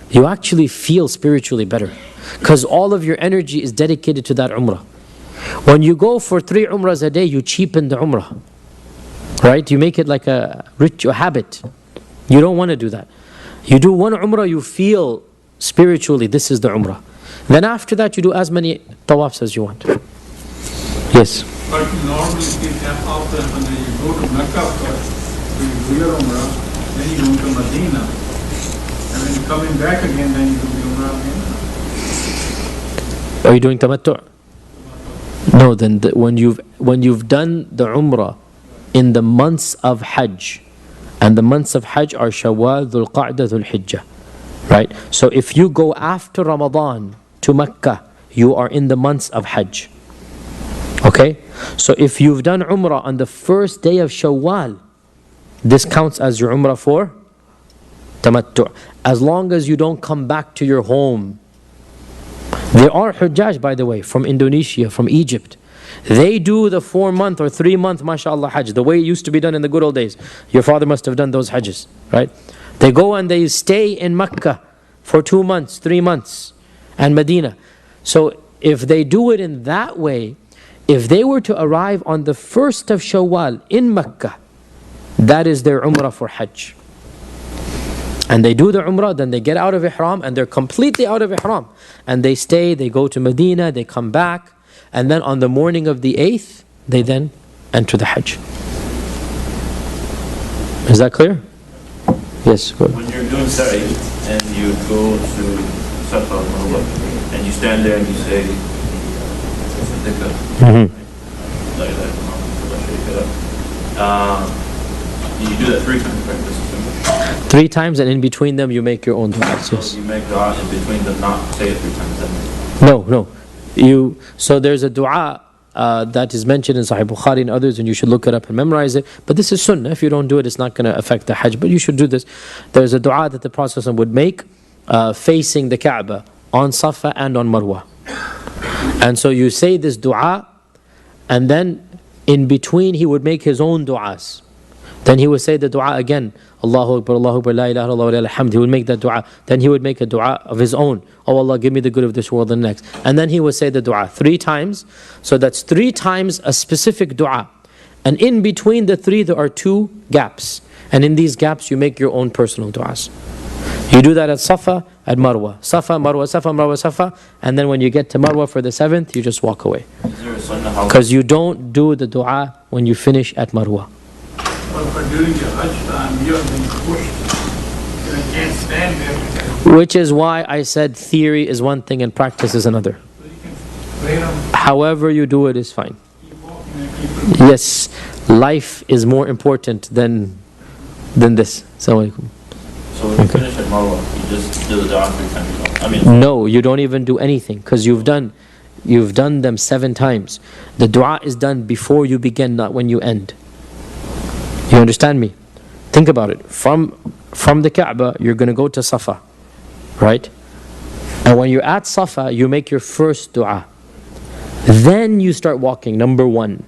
you actually feel spiritually better. Because all of your energy is dedicated to that umrah. When you go for 3 umrahs a day, you cheapen the umrah. Right? You make it like a habit. You don't want to do that. You do 1 umrah, you feel spiritually, this is the umrah. Then after that, you do as many tawafs as you want. Yes? But normally it after when you go to Mecca first, you do your Umrah, then you go to Medina, and when you're coming back again, then you do the Umrah again. Are you doing tamattu'? No, then when you've done the Umrah in the months of Hajj, and the months of Hajj are Shawwal, Dhul Qa'dah, Dhul Hijjah, right? So if you go after Ramadan to Mecca, you are in the months of Hajj. Okay? So if you've done Umrah on the first day of Shawwal, this counts as your Umrah for tamattu'. As long as you don't come back to your home. There are Hujjaj, by the way, from Indonesia, from Egypt. They do the 4-month or 3-month, mashallah, Hajj, the way it used to be done in the good old days. Your father must have done those Hajjs, right? They go and they stay in Mecca. for 2 months, 3 months, and Medina. So if they do it in that way, if they were to arrive on the 1st of Shawwal in Mecca, that is their Umrah for Hajj. And they do the Umrah, then they get out of Ihram, and they're completely out of Ihram. And they stay, they go to Medina, they come back, and then on the morning of the 8th, they then enter the Hajj. Is that clear? Yes, go ahead. When you're doing Sa'i and you go to Safa or Marwa, and you stand there and you say, you do that 3 times, right? This is simple. 3 times, and in between them you make your own du'as. Yes. So you make dua in between them, not say it 3 times. Then. No. So there's a dua that is mentioned in Sahih Bukhari and others, and you should look it up and memorize it. But this is sunnah. If you don't do it, it's not going to affect the Hajj. But you should do this. There's a dua that the Prophet would make facing the Kaaba on Safa and on Marwa. And so you say this dua, and then in between he would make his own du'as. Then he would say the dua again, Allahu Akbar, la ilaha illallah wa lillahi alhamd. He would make that dua. Then he would make a dua of his own. Oh Allah, give me the good of this world and the next. And then he would say the dua 3 times. So that's 3 times a specific dua. And in between the 3 there are 2 gaps. And in these gaps you make your own personal du'as. You do that at Safa, at Marwa. Safa, Marwa, Safa, Marwa, Safa. And then when you get to Marwa for the 7th, you just walk away. Because you don't do the dua when you finish at Marwa. But during the Hajj time, you are being pushed. You can't stand there. Which is why I said theory is one thing and practice is another. So you can pray on, However you do it is fine. keep walking and keep Yes, life is more important than this. Assalamu alaikum. So when you finish at Marwa, you just do the dua 3 times. I mean, No, you don't even do anything because you've done them 7 times. The dua is done before you begin, not when you end. You understand me? Think about it. From the Kaaba, you're going to go to Safa, right? And when you're at Safa, you make your first dua. Then you start walking, number 1.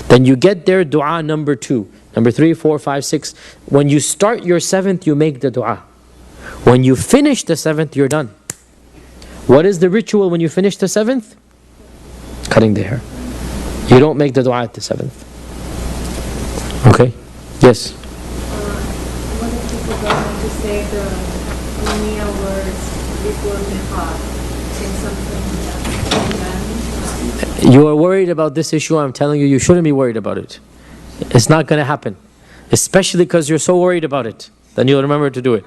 Then you get there, dua number 2. Number 3, 4, 5, 6. When you start your 7th, you make the dua. When you finish the 7th, you're done. What is the ritual when you finish the 7th? Cutting the hair. You don't make the dua at the 7th. Okay? Yes? What if people don't want to say the Mia words before Miqat? Say something that You are worried about this issue. I'm telling you, you shouldn't be worried about it. It's not going to happen. Especially because you're so worried about it. Then you'll remember to do it.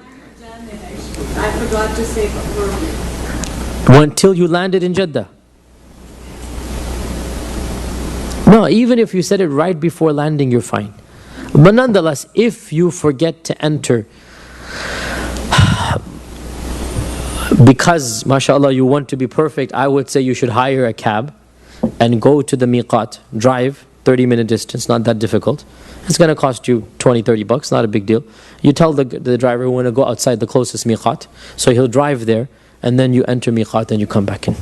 I forgot to say verbally. Until you landed in Jeddah. No, even if you said it right before landing, you're fine. But nonetheless, if you forget to enter, because, mashallah, you want to be perfect, I would say you should hire a cab and go to the miqat, drive 30-minute distance, not that difficult. It's going to cost you 20, 30 bucks, not a big deal. You tell the driver we want to go outside the closest miqat, so he'll drive there, and then you enter miqat and you come back in.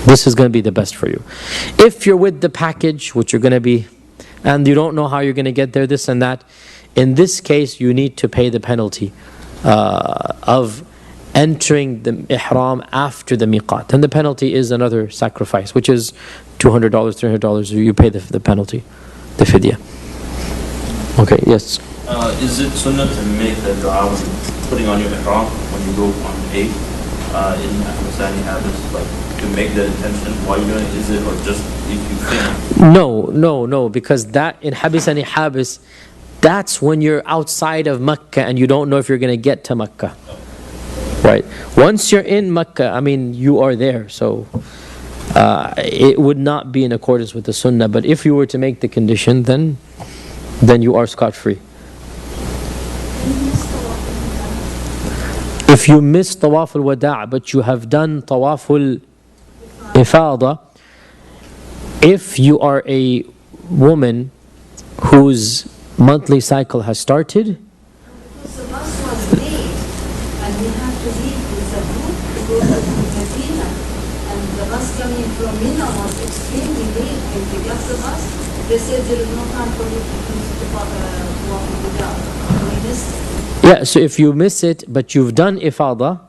This is going to be the best for you. If you're with the package, which you're going to be, and you don't know how you're going to get there, this and that, in this case, you need to pay the penalty of entering the ihram after the miqat. And the penalty is another sacrifice, which is $200, $300. You pay the penalty, the fidya. Okay, yes? Is it sunnah to make the dua when putting on your ihram when you go on 8th in Ahmadani habits, like to make the intention while you're doing it? Is it, or just if you think? No, because that in habis and habis, that's when you're outside of Mecca and you don't know if you're going to get to Mecca. Right? Once you're in Mecca, I mean, you are there, so it would not be in accordance with the sunnah. But if you were to make the condition, then you are scot-free. If you miss tawaf al-wada' but you have done tawaf al-ifada, if you are a woman whose monthly cycle has started, So bus was late, and we have to leave with a group to go to Medina. And the bus coming from Mina was extremely late. When we got the bus, they said there is no time for you to finish the walk without. We missed it. yeah, so if you miss it but you've done ifada,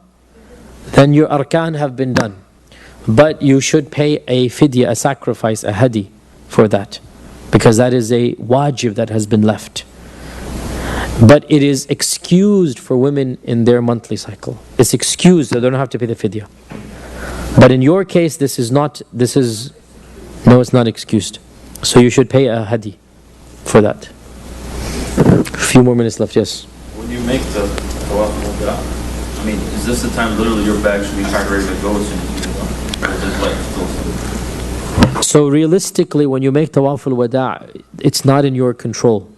then your arkan have been done. But you should pay a fidya, a sacrifice, a hadi for that. Because that is a wajib that has been left. But it is excused for women in their monthly cycle. It's excused, they don't have to pay the fidya. But in your case, no, it's not excused. So you should pay a hadi for that. A few more minutes left, yes. When you make the tawaf al-wada, I mean, is this the time literally your bag should be packed ready to go as soon as you get done? Or is it like still something? So realistically, when you make tawaf al-wada, it's not in your control.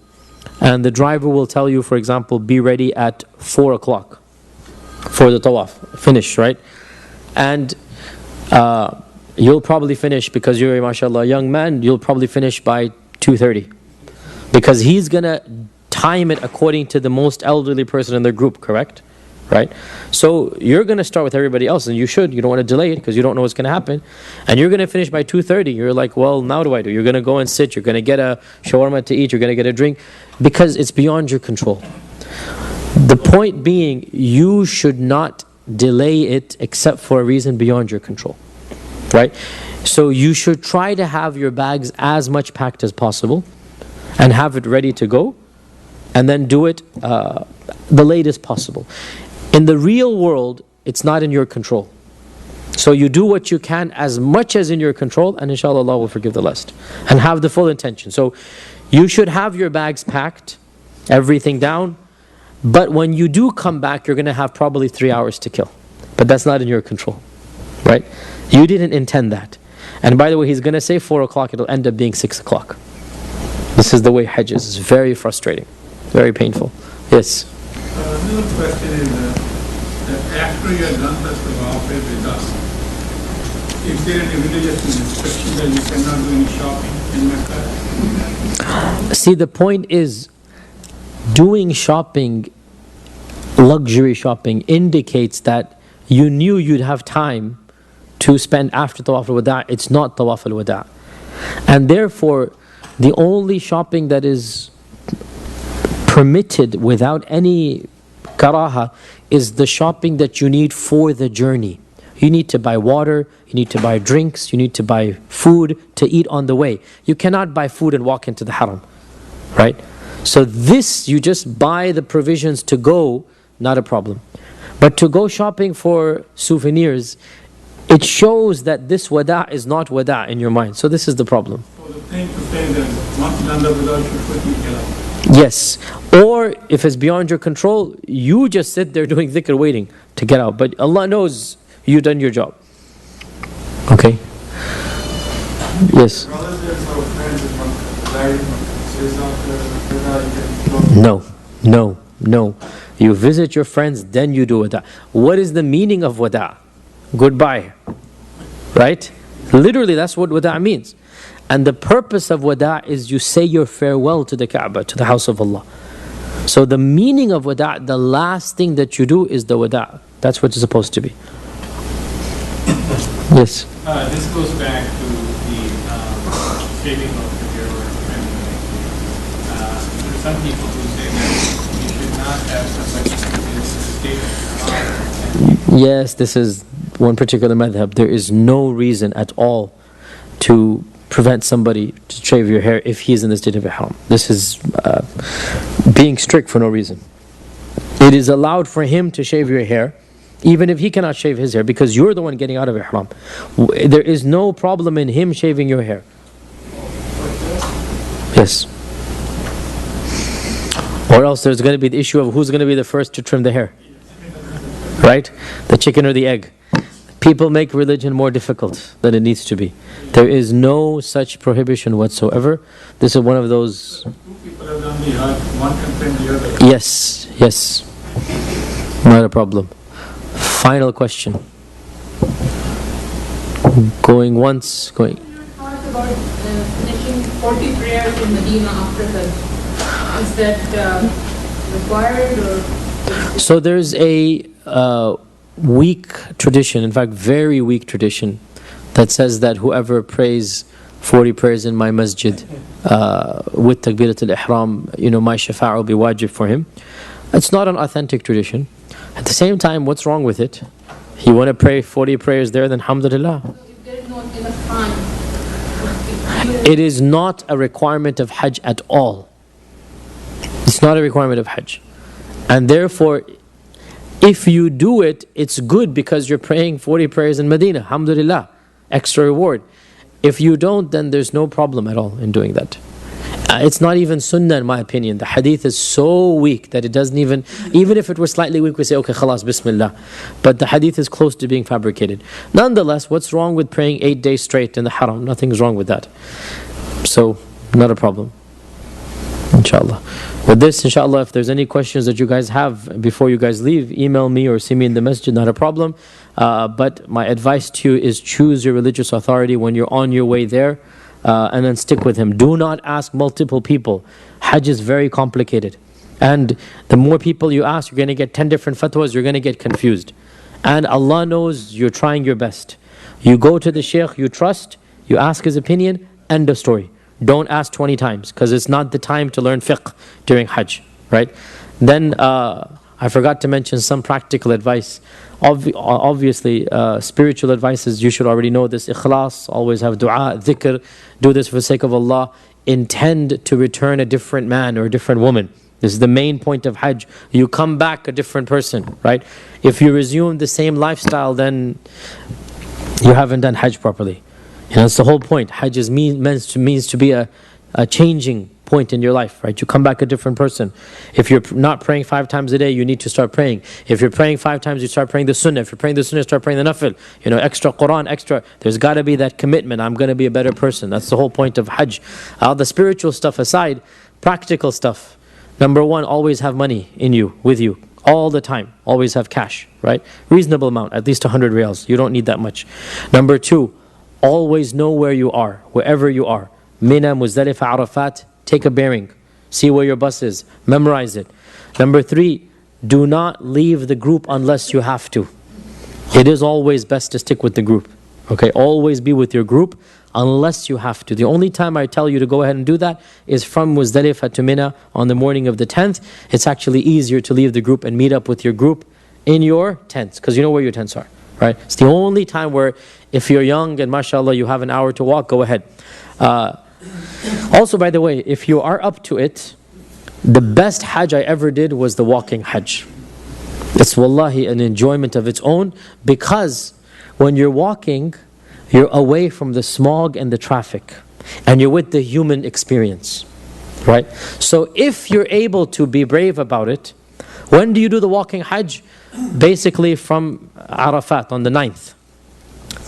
And the driver will tell you, for example, be ready at 4 o'clock for the tawaf. Finish, right? And you'll probably finish, because you're a mashallah young man, you'll probably finish by 2:30. Because he's going to time it according to the most elderly person in the group, correct? Right? So you're going to start with everybody else, and you should. You don't want to delay it because you don't know what's going to happen. And you're going to finish by 2:30. You're like, well, now what do I do? You're going to go and sit. You're going to get a shawarma to eat. You're going to get a drink, because it's beyond your control. The point being, you should not delay it except for a reason beyond your control. Right? So you should try to have your bags as much packed as possible and have it ready to go, and then do it the latest possible. In the real world, it's not in your control. So you do what you can as much as in your control, and inshallah Allah will forgive the rest. And have the full intention. So you should have your bags packed, everything down, but when you do come back, you're going to have probably 3 hours to kill. But that's not in your control, right? You didn't intend that. And by the way, he's going to say 4 o'clock, it'll end up being 6 o'clock. This is the way Hajj is. It's very frustrating, very painful. Yes? Another question is, that after you are done the tawaf with us, is there any religious restriction that you cannot do any shopping in Mecca? See, the point is, doing shopping, luxury shopping, indicates that you knew you'd have time to spend after Tawaf al-Wada'. It's not Tawaf al-Wada'. And therefore, the only shopping that is permitted without any karaha is the shopping that you need for the journey. You need to buy water, you need to buy drinks, you need to buy food to eat on the way. You cannot buy food and walk into the haram, right? So this, you just buy the provisions to go, not a problem. But to go shopping for souvenirs, it shows that this wada' is not wada' in your mind. So this is the problem. So the thing to say that once done the without you quickly get out. Yes. Or if it's beyond your control, you just sit there doing dhikr waiting to get out. But Allah knows you've done your job. Okay? Yes? No. No. No. You visit your friends, then you do wada'. What is the meaning of wada'? Goodbye. Right? Literally, that's what wada' means. And the purpose of wada' is you say your farewell to the Kaaba, to the house of Allah. So the meaning of wada', the last thing that you do is the wada'. That's what it's supposed to be. Yes? This goes back to the shaving of the hair or trimming. There are some people who say that you should not have somebody who is shaving. Yes, this is one particular madhab. There is no reason at all to prevent somebody to shave your hair if he is in the state of ihram. This is being strict for no reason. It is allowed for him to shave your hair, even if he cannot shave his hair, because you're the one getting out of ihram. There is no problem in him shaving your hair. Yes. Or else there's going to be the issue of who's going to be the first to trim the hair. Right? The chicken or the egg. People make religion more difficult than it needs to be. There is no such prohibition whatsoever. This is one of those... Two people have done the Hajj, one can trim the other. Yes, yes. Not a problem. Final question. Going once, going... You talked about finishing 40 prayers in Medina after Hajj. Is that required or... So there's a weak tradition, in fact very weak tradition, that says that whoever prays 40 prayers in my masjid with takbirat al-ihram, my shafa' will be wajib for him. It's not an authentic tradition. At the same time, what's wrong with it? You want to pray 40 prayers there, then alhamdulillah. So if there is not enough time, It is not a requirement of Hajj at all. It's not a requirement of Hajj. And therefore, if you do it, it's good because you're praying 40 prayers in Medina. Alhamdulillah. Extra reward. If you don't, then there's no problem at all in doing that. It's not even sunnah in my opinion. The hadith is so weak that it doesn't even if it were slightly weak, we say, okay, khalas, bismillah. But the hadith is close to being fabricated. Nonetheless, what's wrong with praying 8 days straight in the haram? Nothing's wrong with that. So, not a problem. Inshallah. With this, inshallah, if there's any questions that you guys have before you guys leave, email me or see me in the masjid, not a problem. But my advice to you is choose your religious authority when you're on your way there, and then stick with him. Do not ask multiple people. Hajj is very complicated. And the more people you ask, you're going to get 10 different fatwas, you're going to get confused. And Allah knows you're trying your best. You go to the Shaykh you trust, you ask his opinion, end of story. Don't ask 20 times, because it's not the time to learn fiqh during Hajj, right? Then I forgot to mention some practical advice. Obviously, spiritual advice is, you should already know this. Ikhlas, always have dua, dhikr, do this for the sake of Allah. Intend to return a different man or a different woman. This is the main point of Hajj. You come back a different person, right? If you resume the same lifestyle, then you haven't done Hajj properly. You know, that's the whole point. Hajj is means to be a changing point in your life, right? You come back a different person. If you're not praying 5 times a day, you need to start praying. If you're praying 5 times, you start praying the sunnah. If you're praying the sunnah, start praying the nafil. You know, extra Quran, extra. There's got to be that commitment. I'm going to be a better person. That's the whole point of Hajj. The spiritual stuff aside, practical stuff. Number 1, always have money in you, with you, all the time. Always have cash, right? Reasonable amount, at least 100 riyals. You don't need that much. Number 2, always know where you are, wherever you are. Mina, Muzdalifah, Arafat, take a bearing. See where your bus is. Memorize it. Number 3, do not leave the group unless you have to. It is always best to stick with the group. Okay, always be with your group unless you have to. The only time I tell you to go ahead and do that is from Muzdalifah to Mina on the morning of the 10th. It's actually easier to leave the group and meet up with your group in your tents, because you know where your tents are, right? It's the only time where, if you're young and mashallah you have an hour to walk, go ahead. Also, by the way, if you are up to it, the best Hajj I ever did was the walking Hajj. It's wallahi an enjoyment of its own, because when you're walking, you're away from the smog and the traffic, and you're with the human experience, right? So if you're able to be brave about it, when do you do the walking Hajj? Basically from Arafat on the 9th.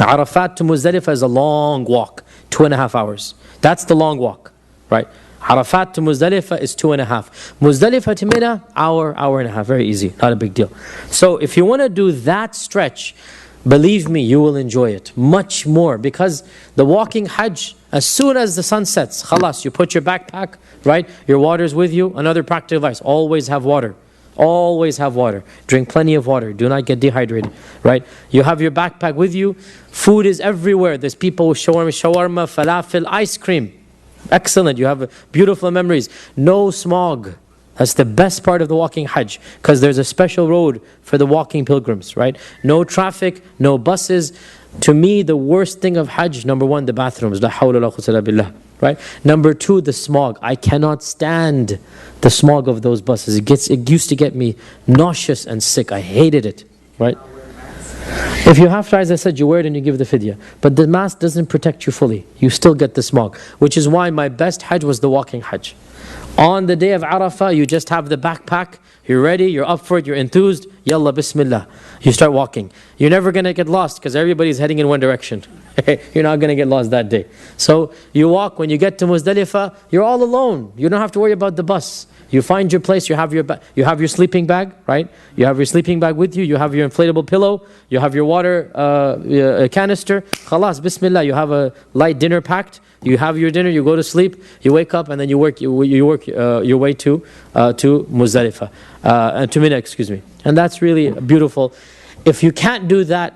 Arafat to Muzdalifah is a long walk, 2.5 hours. That's the long walk, right? Arafat to Muzdalifah is 2.5. Muzdalifah to Mina, hour and a half. Very easy, not a big deal. So if you want to do that stretch, believe me, you will enjoy it much more, because the walking Hajj, as soon as the sun sets, khalas, you put your backpack, right? Your water's with you. Another practical advice, always have water. Always have water. Drink plenty of water. Do not get dehydrated, right? You have your backpack with you. Food is everywhere. There's people with shawarma, falafel, ice cream. Excellent. You have beautiful memories. No smog. That's the best part of the walking Hajj, because there's a special road for the walking pilgrims, right? No traffic, no buses. To me, the worst thing of Hajj, number 1, the bathrooms. La hawla la quwwata illa billah. Right? Number 2, the smog. I cannot stand the smog of those buses. It used to get me nauseous and sick. I hated it. Right? If you have to, as I said, you wear it and you give the fidya. But the mask doesn't protect you fully. You still get the smog. Which is why my best Hajj was the walking Hajj. On the day of Arafah, you just have the backpack. You're ready, you're up for it, you're enthused. Yalla, bismillah. You start walking. You're never going to get lost, because everybody's heading in one direction. You're not going to get lost that day. So you walk. When you get to Muzdalifah, you're all alone. You don't have to worry about the bus. You find your place, you have your sleeping bag, right? You have your sleeping bag with you, you have your inflatable pillow, you have your water canister. Khalas, bismillah, you have a light dinner packed. You have your dinner, you go to sleep, you wake up, and then you work your way to Muzdalifah, to Mina, excuse me. And that's really beautiful. If you can't do that,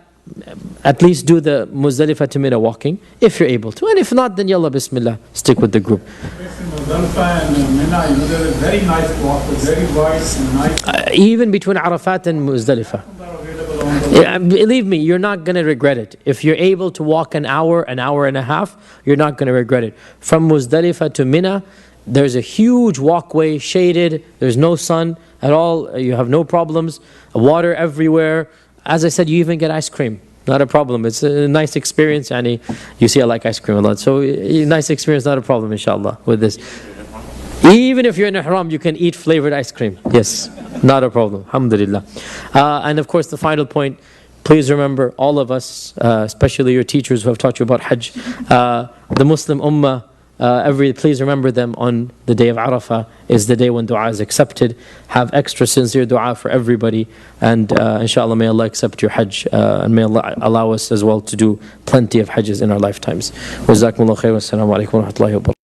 at least do the Muzdalifah to Mina walking, if you're able to. And if not, then yalla, bismillah, stick with the group. Muzdalifah and Mina, there's a very nice walk, very wide and nice. Even between Arafat and Muzdalifah. Are available Yeah, believe me, you're not going to regret it. If you're able to walk an hour and a half, you're not going to regret it. From Muzdalifah to Mina, there's a huge walkway, shaded, there's no sun at all, you have no problems, water everywhere. As I said, you even get ice cream. Not a problem. It's a nice experience, and you see I like ice cream a lot. So nice experience, not a problem, inshallah, with this. Even if you're in ihram, you can eat flavored ice cream. Yes, not a problem. Alhamdulillah. And of course, the final point, please remember, all of us, especially your teachers who have taught you about Hajj, the Muslim Ummah, please remember them on the day of Arafah is the day when dua is accepted. Have extra sincere dua for everybody, and inshallah may Allah accept your Hajj, and may Allah allow us as well to do plenty of Hajjs in our lifetimes. Jazakumullah khair, wassalamu alaikum wa rahmatullahi wa barakatuh.